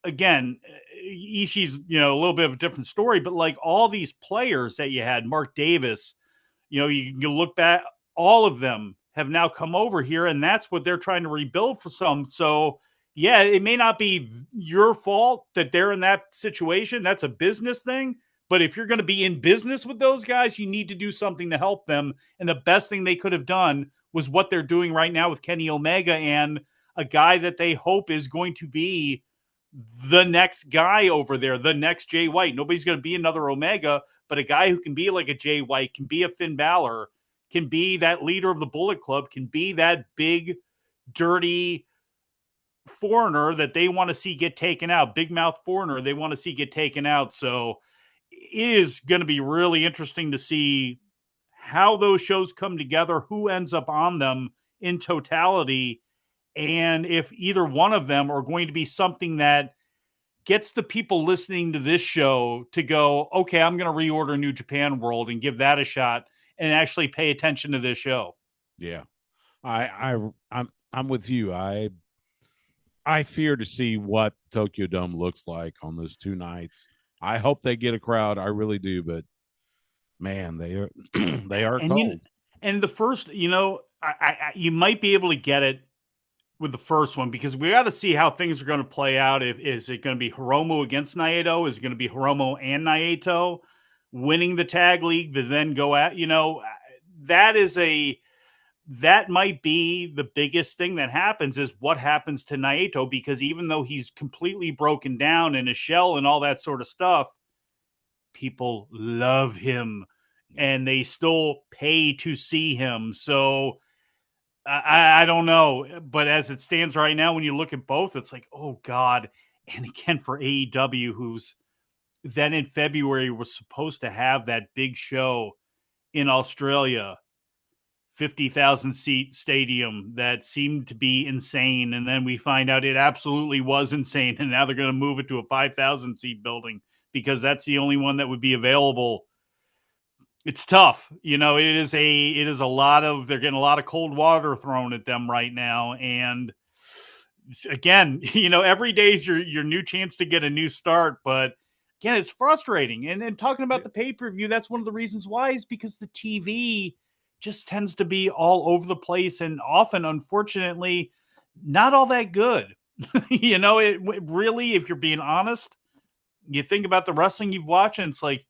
again, Ishii's a little bit of a different story, but like all these players that you had, Mark Davis, you can look back, all of them have now come over here, and that's what they're trying to rebuild for some. So, yeah, it may not be your fault that they're in that situation. That's a business thing. But if you're going to be in business with those guys, you need to do something to help them. And the best thing they could have done was what they're doing right now with Kenny Omega and a guy that they hope is going to be the next guy over there, the next Jay White. Nobody's going to be another Omega, but a guy who can be like a Jay White, can be a Finn Balor, can be that leader of the Bullet Club, can be that big, dirty foreigner that they want to see get taken out, big mouth foreigner they want to see get taken out. So it is going to be really interesting to see how those shows come together, who ends up on them in totality, and if either one of them are going to be something that gets the people listening to this show to go, okay, I'm going to reorder New Japan World and give that a shot and actually pay attention to this show. Yeah. I I'm with you. I fear to see what Tokyo Dome looks like on those 2 nights. I hope they get a crowd. I really do, but man, they are they are And cold. the first, you might be able to get it with the first one because we got to see how things are going to play out. If is it going to be Hiromu against Naito? Is it going to be Hiromu and Naito winning the tag league to then go at? That is that might be the biggest thing that happens is what happens to Naito, because even though he's completely broken down in a shell and all that sort of stuff, people love him and they still pay to see him. So I don't know, but as it stands right now, when you look at both, it's like, oh God. And again, for AEW, who's then in February was supposed to have that big show in Australia, 50,000 seat stadium that seemed to be insane. And then we find out it absolutely was insane. And now they're going to move it to a 5,000 seat building because that's the only one that would be available. It's tough. It is a lot of, they're getting a lot of cold water thrown at them right now. And again, every day is your new chance to get a new start. But again, it's frustrating. And talking about the pay-per-view, that's one of the reasons why is because the TV just tends to be all over the place and often, unfortunately, not all that good. It really, if you're being honest, you think about the wrestling you've watched and it's like,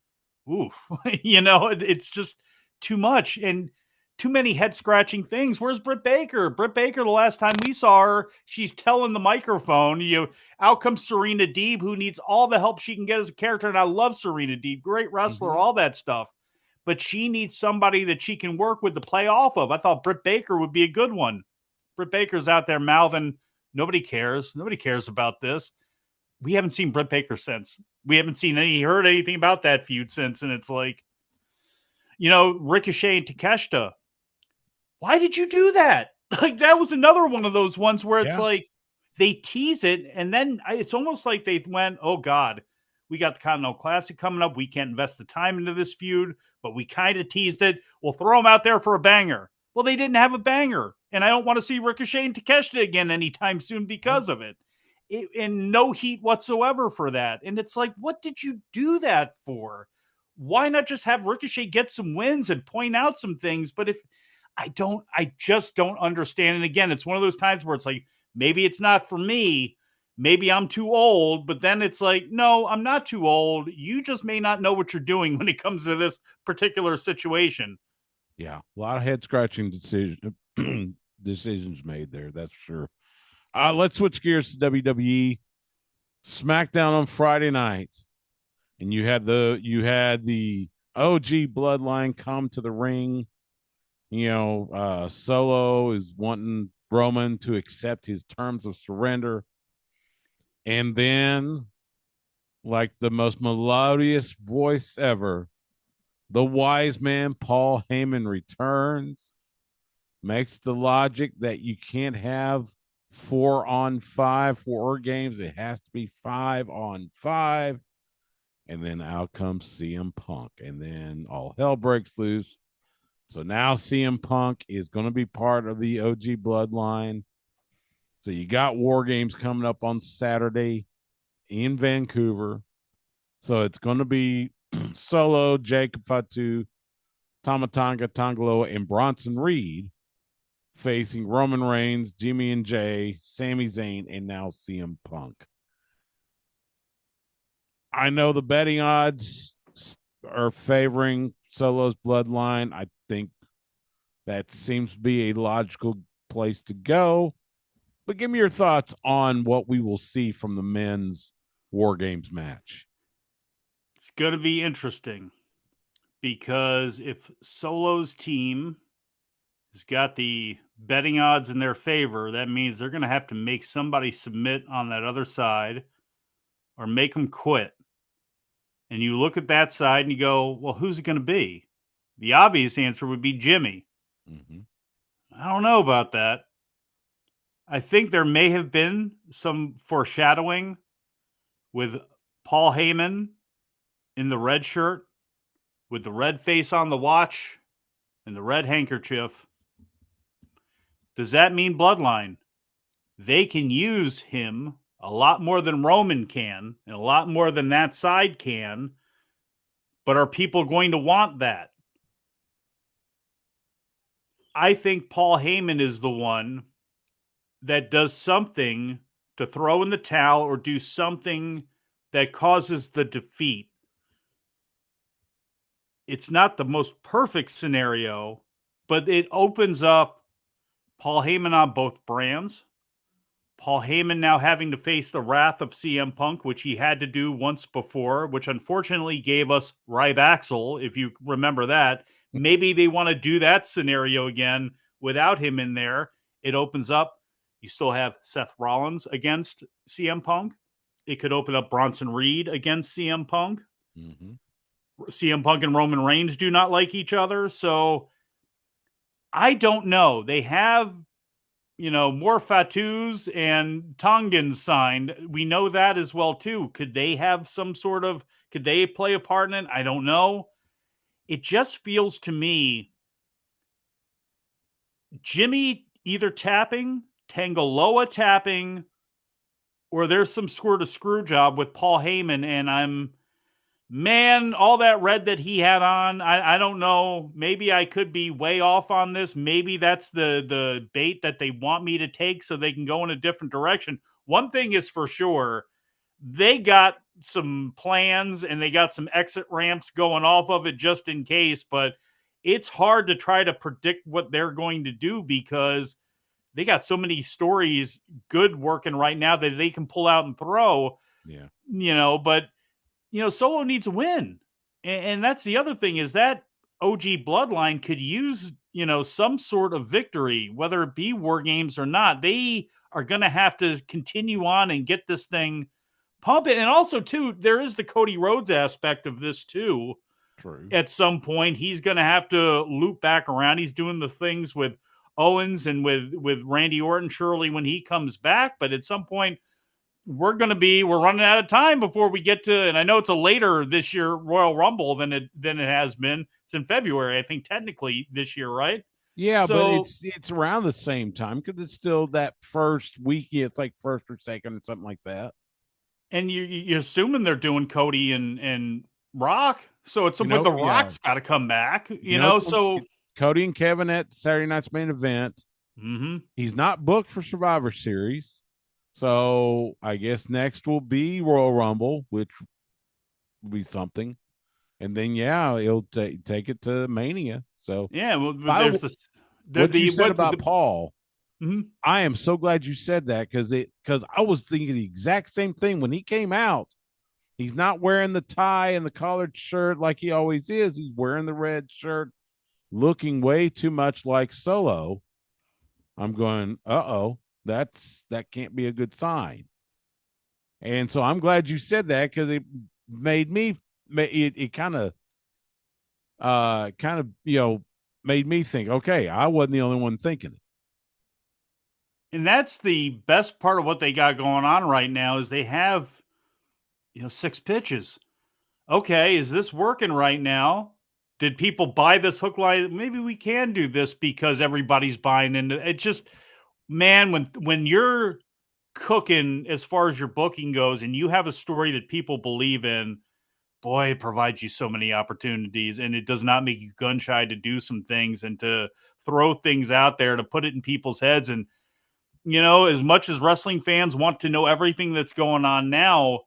oof, it's just too much and too many head scratching things. Where's Britt Baker? Britt Baker, the last time we saw her, she's telling the microphone, out comes Serena Deeb, who needs all the help she can get as a character. And I love Serena Deeb, great wrestler, all that stuff. But she needs somebody that she can work with to play off of. I thought Britt Baker would be a good one. Britt Baker's out there mouthing, nobody cares. Nobody cares about this. We haven't seen Britt Baker since. We haven't heard anything about that feud since. And it's like, Ricochet and Takeshita. Why did you do that? Like, that was another one of those ones where it's Yeah. like they tease it. And then it's almost like they went, oh God, we got the Continental Classic coming up. We can't invest the time into this feud, but we kind of teased it. We'll throw them out there for a banger. Well, they didn't have a banger. And I don't want to see Ricochet and Takeshita again anytime soon because of it. And no heat whatsoever for that. And it's like, what did you do that for? Why not just have Ricochet get some wins and point out some things? But I just don't understand. And again, it's one of those times where it's like, maybe it's not for me. Maybe I'm too old, but then it's like, no, I'm not too old. You just may not know what you're doing when it comes to this particular situation. Yeah, a lot of head scratching decisions made there. That's for sure. Let's switch gears to WWE. SmackDown on Friday night, and you had the OG Bloodline come to the ring. Solo is wanting Roman to accept his terms of surrender, and then, like the most melodious voice ever, the wise man Paul Heyman returns, makes the logic that you can't have 4-on-5 for games. It has to be 5-on-5. And then out comes CM Punk. And then all hell breaks loose. So now CM Punk is going to be part of the OG bloodline. So you got WarGames coming up on Saturday in Vancouver. So it's going to be Solo, Jacob Fatu, Tamatanga Tangaloa, and Bronson Reed facing Roman Reigns, Jimmy and Jay, Sami Zayn, and now CM Punk. I know the betting odds are favoring Solo's bloodline. I think that seems to be a logical place to go. But give me your thoughts on what we will see from the men's War Games match. It's going to be interesting because if Solo's team has got the betting odds in their favor, that means they're going to have to make somebody submit on that other side or make them quit. And you look at that side and you go, well, who's it going to be? The obvious answer would be Jimmy. Mm-hmm. I don't know about that. I think there may have been some foreshadowing with Paul Heyman in the red shirt with the red face on the watch and the red handkerchief. Does that mean bloodline? They can use him a lot more than Roman can, and a lot more than that side can. But are people going to want that? I think Paul Heyman is the one that does something to throw in the towel or do something that causes the defeat. It's not the most perfect scenario, but it opens up Paul Heyman on both brands. Paul Heyman now having to face the wrath of CM Punk, which he had to do once before, which unfortunately gave us Rybaxel, if you remember that. Maybe they want to do that scenario again without him in there. It opens up. You still have Seth Rollins against CM Punk. It could open up Bronson Reed against CM Punk. Mm-hmm. CM Punk and Roman Reigns do not like each other. So I don't know. They have, more Fatus and Tongans signed. We know that as well, too. Could they have could they play a part in it? I don't know. It just feels to me Jimmy either tapping, Tangaloa tapping, or there's some sort of screw job with Paul Heyman. And all that red that he had on, I don't know. Maybe I could be way off on this. Maybe that's the bait that they want me to take so they can go in a different direction. One thing is for sure, they got some plans and they got some exit ramps going off of it just in case, but it's hard to try to predict what they're going to do because they got so many stories good working right now that they can pull out and throw. Yeah. But Solo needs a win. And that's the other thing is that OG bloodline could use, some sort of victory, whether it be WarGames or not. They are going to have to continue on and get this thing pumping. And also, too, there is the Cody Rhodes aspect of this, too. True. At some point, he's going to have to loop back around. He's doing the things with Owens and with Randy Orton, surely, when he comes back. But at some point, we're running out of time before we get to, and I know it's a later this year Royal Rumble than it has been. It's in February, I think, technically this year, right? Yeah, but So, it's around the same time because it's still that first week. It's like first or second or something like that. and you're assuming they're doing Cody and Rock, so at some point the Yeah. Rock's got to come back, So Cody and Kevin at Saturday night's main event. Mm-hmm. He's not booked for Survivor Series, so I guess next will be Royal Rumble, which will be something, and then he'll take it to Mania. So Yeah, well, there's this. What you said about Paul. Mm-hmm. I am so glad you said that because I was thinking the exact same thing when he came out. He's not wearing the tie and the collared shirt like he always is. He's wearing the red shirt, looking way too much like Solo. I'm going, that can't be a good sign. And so I'm glad you said that because it made me it kind of made me think, okay, I wasn't the only one thinking it. And that's the best part of what they got going on right now is they have 6 pitches. Okay, is this working right now? Did people buy this hook line? Maybe we can do this because everybody's buying into it. Just, man, when you're cooking as far as your booking goes and you have a story that people believe in, boy, it provides you so many opportunities, and it does not make you gun shy to do some things and to throw things out there to put it in people's heads. And as much as wrestling fans want to know everything that's going on now,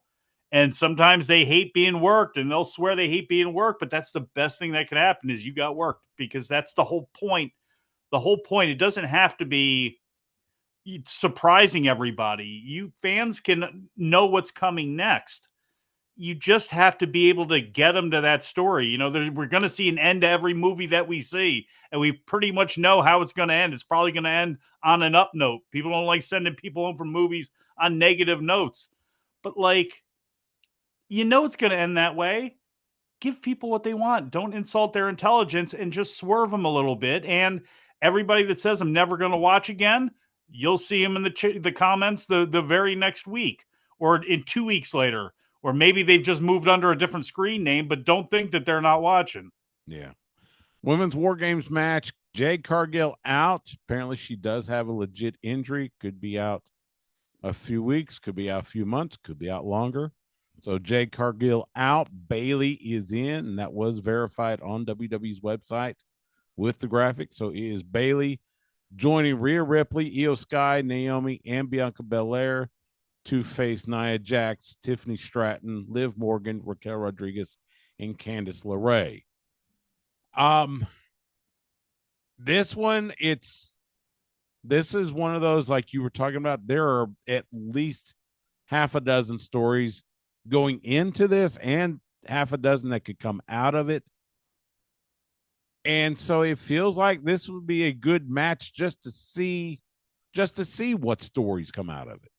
and sometimes they hate being worked and they'll swear they hate being worked, but that's the best thing that could happen is you got worked, because that's the whole point. The whole point, it doesn't have to be surprising everybody. You fans can know what's coming next. You just have to be able to get them to that story. We're going to see an end to every movie that we see, and we pretty much know how it's going to end. It's probably going to end on an up note. People don't like sending people home from movies on negative notes, but it's going to end that way. Give people what they want. Don't insult their intelligence and just swerve them a little bit. And everybody that says I'm never going to watch again, you'll see them in the comments the very next week or in 2 weeks later. Or maybe they've just moved under a different screen name, but don't think that they're not watching. Yeah. Women's WarGames match Jade Cargill out. Apparently, she does have a legit injury. Could be out a few weeks, could be out a few months, could be out longer. So Jade Cargill out. Bailey is in, and that was verified on WWE's website with the graphic. So it is Bailey joining Rhea Ripley, Io Sky, Naomi, and Bianca Belair to face Nia Jax, Tiffany Stratton, Liv Morgan, Raquel Rodriguez, and Candice LeRae. Um, this one, this is one of those like you were talking about. There are at least half a dozen stories going into this, and half a dozen that could come out of it. And so it feels like this would be a good match just to see what stories come out of it.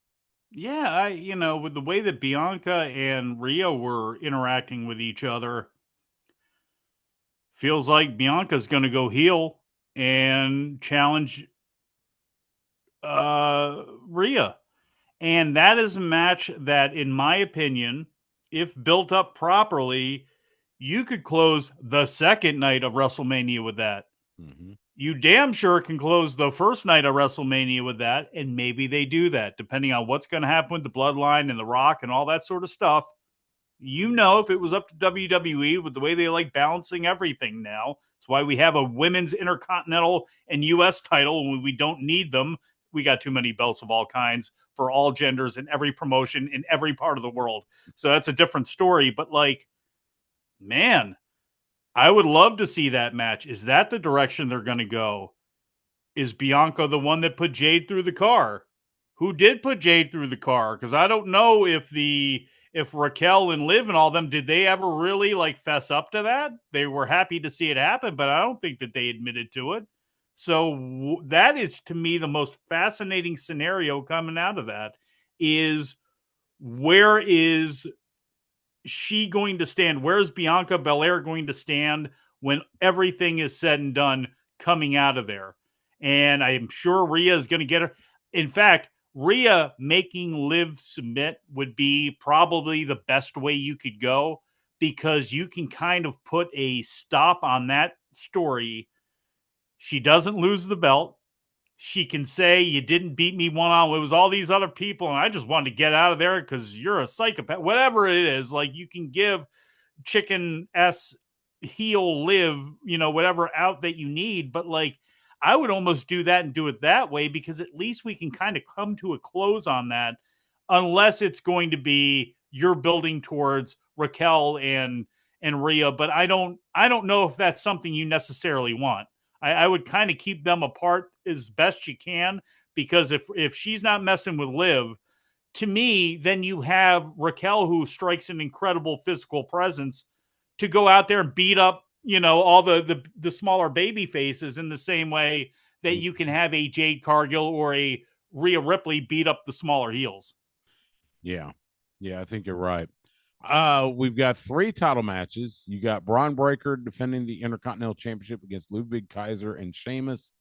Yeah, with the way that Bianca and Rhea were interacting with each other, feels like Bianca's going to go heel and challenge Rhea. And that is a match that, in my opinion, if built up properly, you could close the second night of WrestleMania with that. Mm-hmm. You damn sure can close the first night of WrestleMania with that, and maybe they do that, depending on what's going to happen with the Bloodline and The Rock and all that sort of stuff. If it was up to WWE with the way they like balancing everything now, it's why we have a women's intercontinental and U.S. title when we don't need them. We got too many belts of all kinds for all genders in every promotion in every part of the world. So that's a different story. But man, I would love to see that match. Is that the direction they're going to go? Is Bianca the one that put Jade through the car? Who did put Jade through the car? Because I don't know if Raquel and Liv and all them, did they ever really fess up to that? They were happy to see it happen, but I don't think that they admitted to it. So that is, to me, the most fascinating scenario coming out of that is, where is she going to stand? Where's Bianca Belair going to stand when everything is said and done coming out of there? And I'm sure Rhea is going to get her. In fact, Rhea making Liv submit would be probably the best way you could go, because you can kind of put a stop on that story. She doesn't lose the belt. She can say, you didn't beat me one-on-one. It was all these other people, and I just wanted to get out of there because you're a psychopath. Whatever it is, you can give chicken S heel Liv, whatever out that you need. But I would almost do that and do it that way, because at least we can kind of come to a close on that, unless it's going to be you're building towards Raquel and Rhea. But I don't know if that's something you necessarily want. I would kind of keep them apart as best you can, because if she's not messing with Liv, to me, then you have Raquel, who strikes an incredible physical presence, to go out there and beat up, all the smaller baby faces, in the same way that you can have a Jade Cargill or a Rhea Ripley beat up the smaller heels. Yeah. I think you're right. We've got 3 title matches. You got Braun Breaker defending the Intercontinental Championship against Ludwig Kaiser and Sheamus.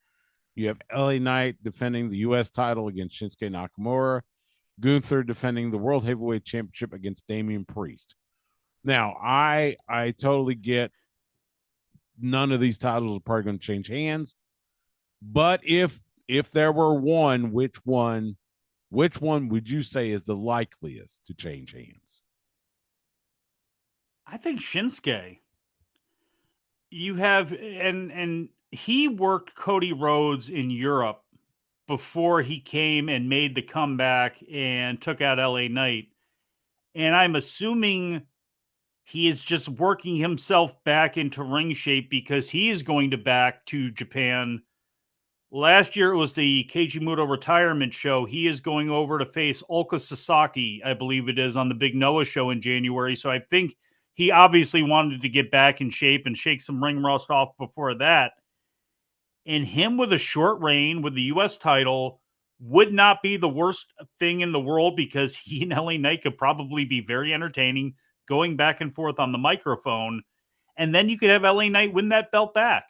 You have LA Knight defending the U.S. title against Shinsuke Nakamura. Gunther defending the World Heavyweight Championship against Damian Priest. Now, I totally get none of these titles are probably going to change hands, but if there were one, which one would you say is the likeliest to change hands? I think Shinsuke. You have, and he worked Cody Rhodes in Europe before he came and made the comeback and took out LA Knight. And I'm assuming he is just working himself back into ring shape, because he is going to back to Japan. Last year, it was the Keiji Muto retirement show. He is going over to face Ulka Sasaki, I believe it is, on the Big Noah show in January. So I think he obviously wanted to get back in shape and shake some ring rust off before that. And him with a short reign with the U.S. title would not be the worst thing in the world, because he and LA Knight could probably be very entertaining, going back and forth on the microphone. And then you could have LA Knight win that belt back.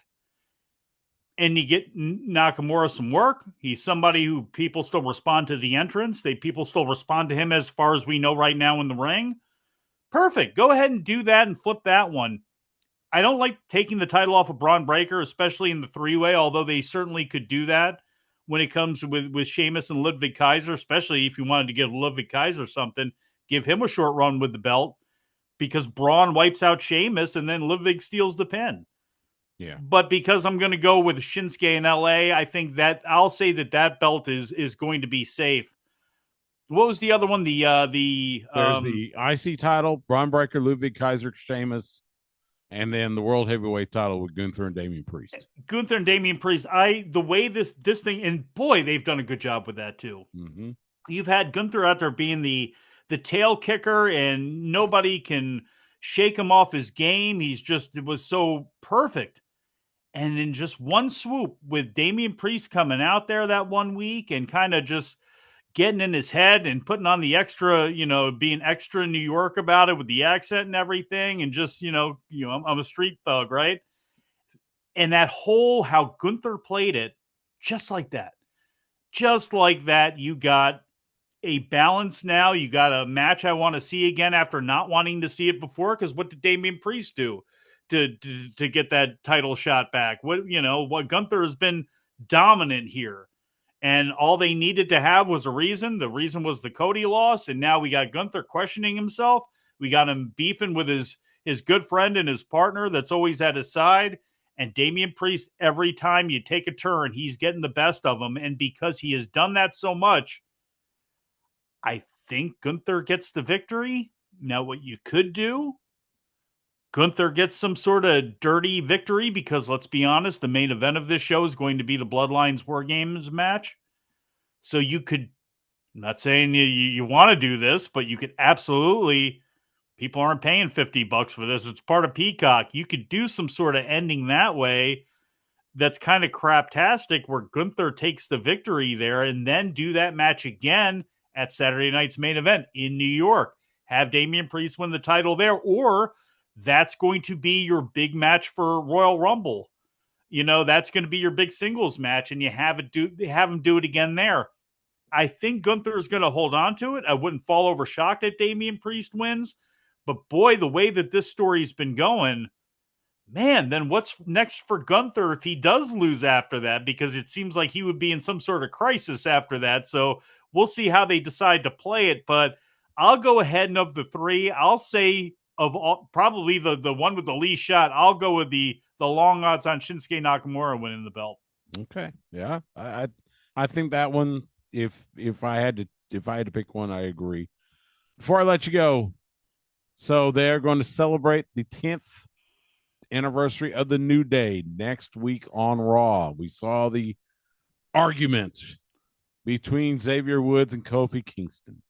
And you get Nakamura some work. He's somebody who people still respond to the entrance. People still respond to him, as far as we know right now, in the ring. Perfect. Go ahead and do that and flip that one. I don't like taking the title off of Braun Breaker, especially in the three-way, although they certainly could do that when it comes with Sheamus and Ludwig Kaiser, especially if you wanted to give Ludwig Kaiser something, give him a short run with the belt because Braun wipes out Sheamus and then Ludwig steals the pin. Yeah. But because I'm going to go with Shinsuke in LA, I think that I'll say that belt is going to be safe. What was the other one? There's the IC title, Braun Breaker, Ludwig Kaiser, Sheamus, and then the World Heavyweight title with Gunther and Damian Priest. Gunther and Damian Priest. The way this thing, and boy, they've done a good job with that too. Mm-hmm. You've had Gunther out there being the tail kicker, and nobody can shake him off his game. It was so perfect. And in just one swoop with Damian Priest coming out there that one week and kind of just getting in his head and putting on the extra, being extra New York about it with the accent and everything. And just, I'm a street thug, right? And that whole, how Gunther played it, just like that. Just like that, you got a balance now. You got a match I want to see again after not wanting to see it before. Because what did Damian Priest do to get that title shot back? What Gunther has been dominant here, and all they needed to have was a reason. The reason was the Cody loss, and now we got Gunther questioning himself. We got him beefing with his good friend and his partner that's always at his side. And Damian Priest, every time you take a turn, he's getting the best of him. And because he has done that so much, I think Gunther gets the victory. Now, what you could do, Gunther gets some sort of dirty victory because, let's be honest, the main event of this show is going to be the Bloodlines WarGames match. So you could, I'm not saying you want to do this, but you could absolutely, people aren't paying $50 for this. It's part of Peacock. You could do some sort of ending that way that's kind of craptastic where Gunther takes the victory there and then do that match again at Saturday night's main event in New York. Have Damian Priest win the title there, or that's going to be your big match for Royal Rumble. That's going to be your big singles match, and you have him do it again there. I think Gunther is going to hold on to it. I wouldn't fall over shocked if Damian Priest wins, but boy, the way that this story's been going, man, then what's next for Gunther if he does lose after that? Because it seems like he would be in some sort of crisis after that. So we'll see how they decide to play it. But I'll go ahead and of the three, I'll say of all, probably the one with the least shot, I'll go with the long odds on Shinsuke Nakamura winning the belt. Okay, yeah, I think that one. If I had to pick one, I agree. Before I let you go, so they're going to celebrate the 10th anniversary of the New Day next week on Raw. We saw the argument between Xavier Woods and Kofi Kingston.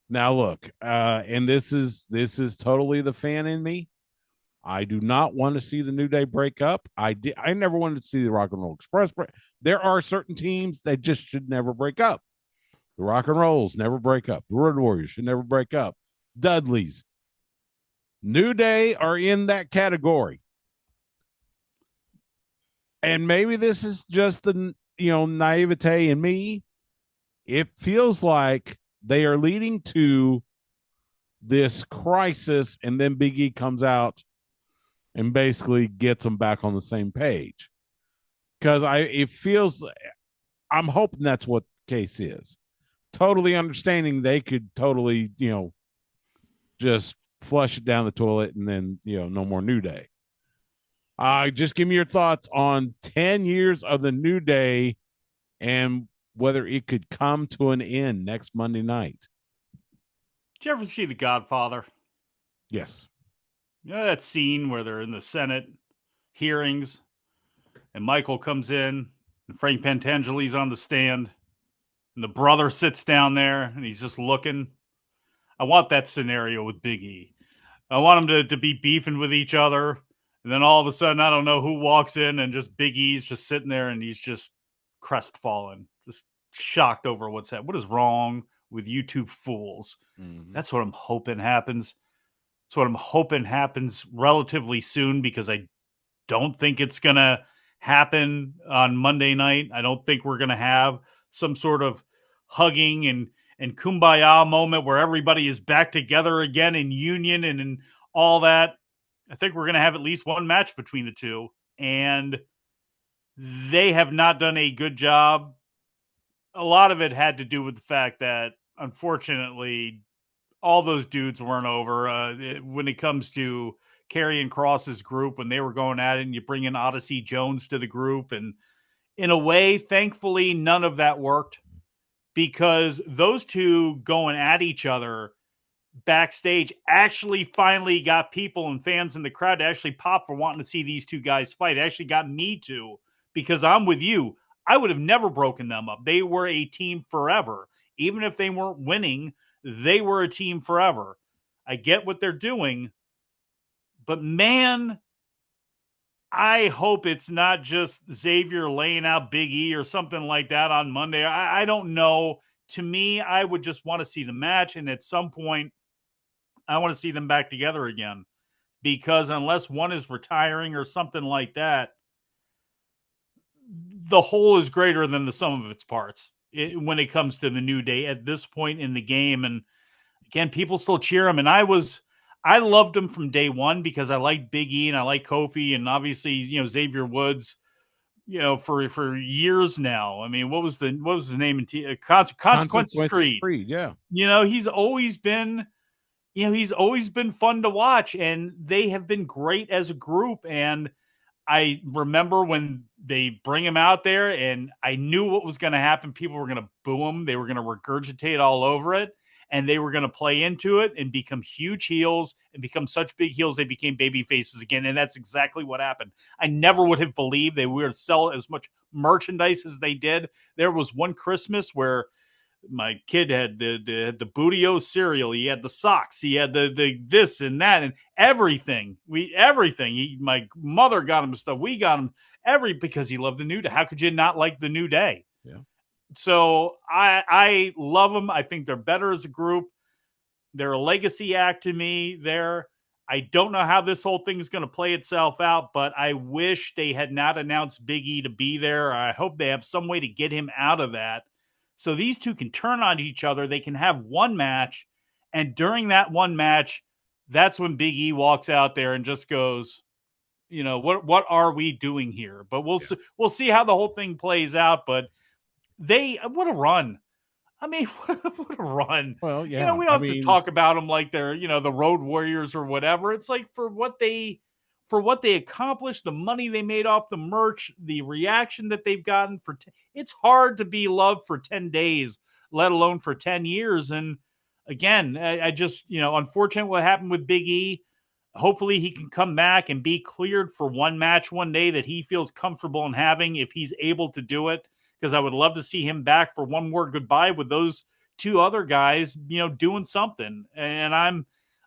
Now look, and this is totally the fan in me. I do not want to see the New Day break up. I never wanted to see the Rock and Roll Express break. There are certain teams that just should never break up. The Rock and Rolls never break up. The Road Warriors should never break up. Dudleys, New Day are in that category. And maybe this is just the naivete in me. It feels like they are leading to this crisis, and then Big E comes out and basically gets them back on the same page. Because I'm hoping that's what the case is. Totally understanding they could totally, just flush it down the toilet and then, no more New Day. Just give me your thoughts on 10 years of the New Day and whether it could come to an end next Monday night. Did you ever see The Godfather? Yes. That scene where they're in the Senate hearings and Michael comes in and Frank Pentangeli's on the stand and the brother sits down there and he's just looking. I want that scenario with Big E. I want them to be beefing with each other. And then all of a sudden, I don't know who walks in and just Big E's just sitting there and he's just crestfallen, just shocked over what's happening. What is wrong with you two fools? Mm-hmm. That's what I'm hoping happens. That's what I'm hoping happens relatively soon because I don't think it's going to happen on Monday night. I don't think we're going to have some sort of hugging and kumbaya moment where everybody is back together again in union and all that. I think we're going to have at least one match between the two. And they have not done a good job. A lot of it had to do with the fact that, unfortunately, all those dudes weren't over. When it comes to Karrion Kross's group, when they were going at it, and you bring in Odyssey Jones to the group. And in a way, thankfully, none of that worked, because those two going at each other backstage actually finally got people and fans in the crowd to actually pop for wanting to see these two guys fight. It actually got me to, because I'm with you. I would have never broken them up. They were a team forever. Even if they weren't winning, they were a team forever. I get what they're doing, but man, I hope it's not just Xavier laying out Big E or something like that on Monday. I don't know. To me, I would just want to see the match, and at some point, I want to see them back together again, because unless one is retiring or something like that, the whole is greater than the sum of its parts when it comes to the New Day at this point in the game. And again, people still cheer him. And I loved him from day one, because I liked Big E and I like Kofi, and obviously, Xavier Woods, for years now. I mean, what was his name in Consequences Creed? Yeah. He's always been fun to watch, and they have been great as a group. And I remember when they bring him out there, and I knew what was going to happen. People were going to boo him. They were going to regurgitate all over it, and they were going to play into it and become huge heels and become such big heels. They became baby faces again. And that's exactly what happened. I never would have believed they would sell as much merchandise as they did. There was one Christmas where my kid had the Bootio cereal. He had the socks. He had the this and that and everything. My mother got him stuff. We got him because he loved the New Day. How could you not like the New Day? Yeah. So I love them. I think they're better as a group. They're a legacy act to me there. I don't know how this whole thing is going to play itself out, but I wish they had not announced Big E to be there. I hope they have some way to get him out of that, so these two can turn on each other. They can have one match, and during that one match, that's when Big E walks out there and just goes, what are we doing here? But we'll see how the whole thing plays out. But what a run. I mean, what a run. Well, yeah. We don't have to talk about them like they're, the Road Warriors or whatever. It's like for what they accomplished, the money they made off the merch, the reaction that they've gotten it's hard to be loved for 10 days, let alone for 10 years. And again, I just, unfortunate what happened with Big E. Hopefully he can come back and be cleared for one match one day that he feels comfortable in having, if he's able to do it, because I would love to see him back for one more goodbye with those two other guys, doing something. And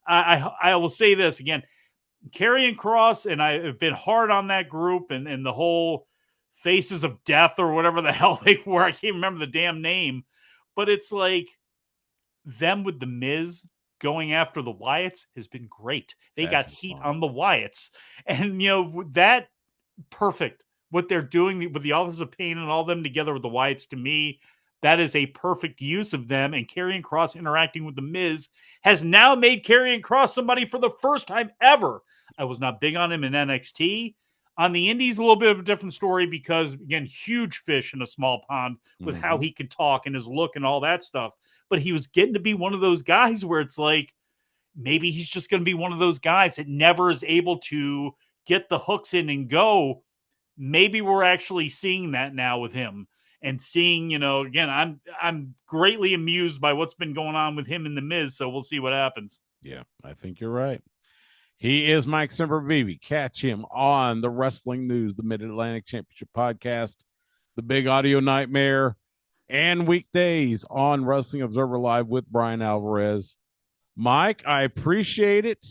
I will say this again, Karrion Kross, and I have been hard on that group and the whole Faces of Death or whatever the hell they were. I can't remember the damn name, but it's like them with the Miz going after the Wyatts has been great. They got heat on the Wyatts, and that perfect. What they're doing with the Authors of Pain and all them together with the Wyatts, to me, that is a perfect use of them. And Karrion Kross interacting with the Miz has now made Karrion Kross somebody for the first time ever. I was not big on him in NXT. On the Indies, a little bit of a different story, because, again, huge fish in a small pond with how he could talk and his look and all that stuff. But he was getting to be one of those guys where it's like, maybe he's just going to be one of those guys that never is able to get the hooks in and go. Maybe we're actually seeing that now with him, and seeing, again, I'm greatly amused by what's been going on with him and the Miz. So we'll see what happens. Yeah, I think you're right. He is Mike Sempervive. Catch him on the Wrestling News, the Mid-Atlantic Championship Podcast, the Big Audio Nightmare, and weekdays on Wrestling Observer Live with Brian Alvarez. Mike, I appreciate it.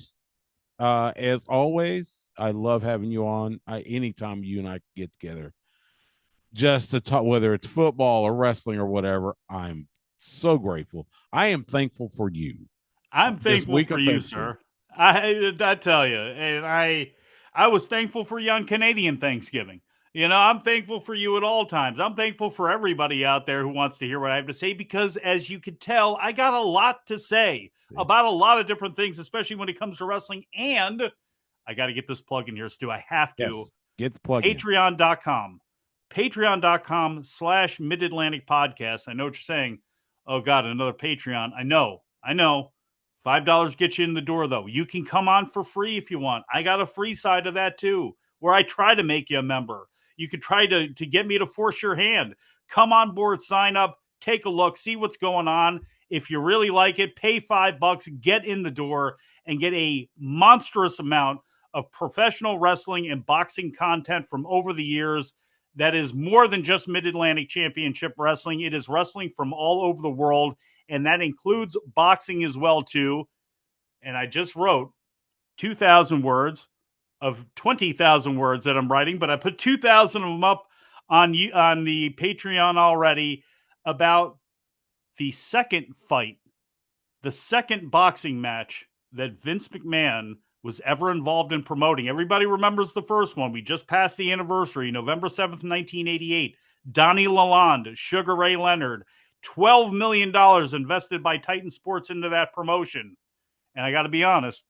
As always, I love having you on. Anytime you and I get together just to talk, whether it's football or wrestling or whatever, I'm so grateful. I am thankful for you. I'm thankful for you, sir. I tell you, and I was thankful for you on Canadian Thanksgiving. I'm thankful for you at all times. I'm thankful for everybody out there who wants to hear what I have to say, because as you could tell, I got a lot to say about a lot of different things, especially when it comes to wrestling. And I got to get this plug in here, Stu. I have to. Yes. Get the plug in. Patreon.com. Patreon.com/Mid Atlantic Podcast. I know what you're saying. Oh, God, another Patreon. I know. $5 gets you in the door, though. You can come on for free if you want. I got a free side of that, too, where I try to make you a member. You could try to get me to force your hand. Come on board, sign up, take a look, see what's going on. If you really like it, pay $5, get in the door, and get a monstrous amount of professional wrestling and boxing content from over the years. That is more than just Mid-Atlantic Championship Wrestling. It is wrestling from all over the world, and that includes boxing as well, too. And I just wrote 2,000 words of 20,000 words that I'm writing, but I put 2,000 of them up on the Patreon already about the second fight, the second boxing match that Vince McMahon was ever involved in promoting. Everybody remembers the first one. We just passed the anniversary, November 7th, 1988. Donnie Lalonde, Sugar Ray Leonard, $12 million invested by Titan Sports into that promotion. And I got to be honest,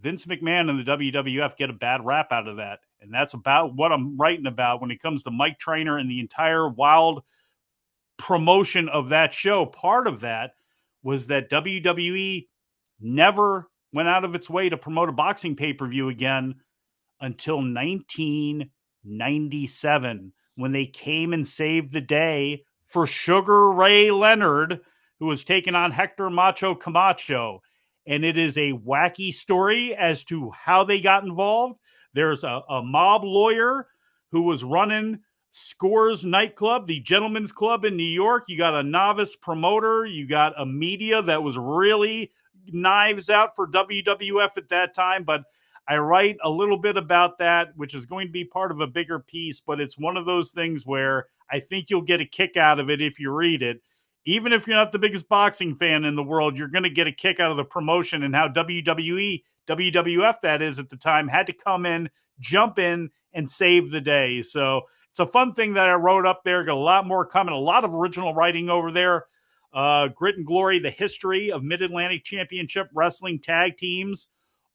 Vince McMahon and the WWF get a bad rap out of that. And that's about what I'm writing about when it comes to Mike Trainer and the entire wild promotion of that show. Part of that was that WWE never went out of its way to promote a boxing pay-per-view again until 1997, when they came and saved the day for Sugar Ray Leonard, who was taking on Hector Macho Camacho. And it is a wacky story as to how they got involved. There's a mob lawyer who was running Scores nightclub, the Gentleman's Club in New York. You got a novice promoter. You got a media that was really knives out for WWF at that time. But I write a little bit about that, which is going to be part of a bigger piece. But it's one of those things where I think you'll get a kick out of it if you read it. Even if you're not the biggest boxing fan in the world, you're going to get a kick out of the promotion and how WWE, WWF that is at the time, had to come in, jump in, and save the day. So it's a fun thing that I wrote up there. Got a lot more coming, a lot of original writing over there. Grit and Glory, the history of Mid-Atlantic Championship Wrestling tag teams,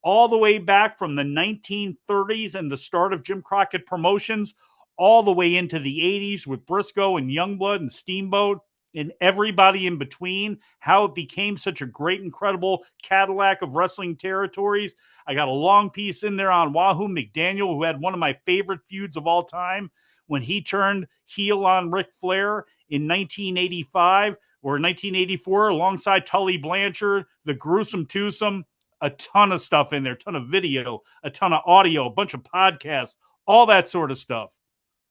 all the way back from the 1930s and the start of Jim Crockett Promotions, all the way into the 80s with Briscoe and Youngblood and Steamboat and everybody in between, how it became such a great, incredible Cadillac of wrestling territories. I got a long piece in there on Wahoo McDaniel, who had one of my favorite feuds of all time, when he turned heel on Ric Flair in 1985 or 1984 alongside Tully Blanchard, the Gruesome Twosome, a ton of stuff in there, a ton of video, a ton of audio, a bunch of podcasts, all that sort of stuff.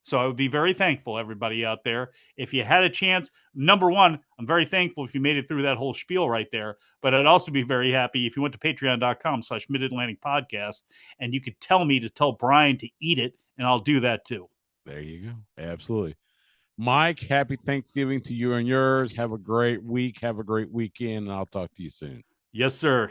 So I would be very thankful, everybody out there, if you had a chance. Number one, I'm very thankful if you made it through that whole spiel right there. But I'd also be very happy if you went to patreon.com/Mid-Atlantic Podcast and you could tell me to tell Brian to eat it, and I'll do that too. There you go. Absolutely. Mike, happy Thanksgiving to you and yours. Have a great week. Have a great weekend, and I'll talk to you soon. Yes, sir.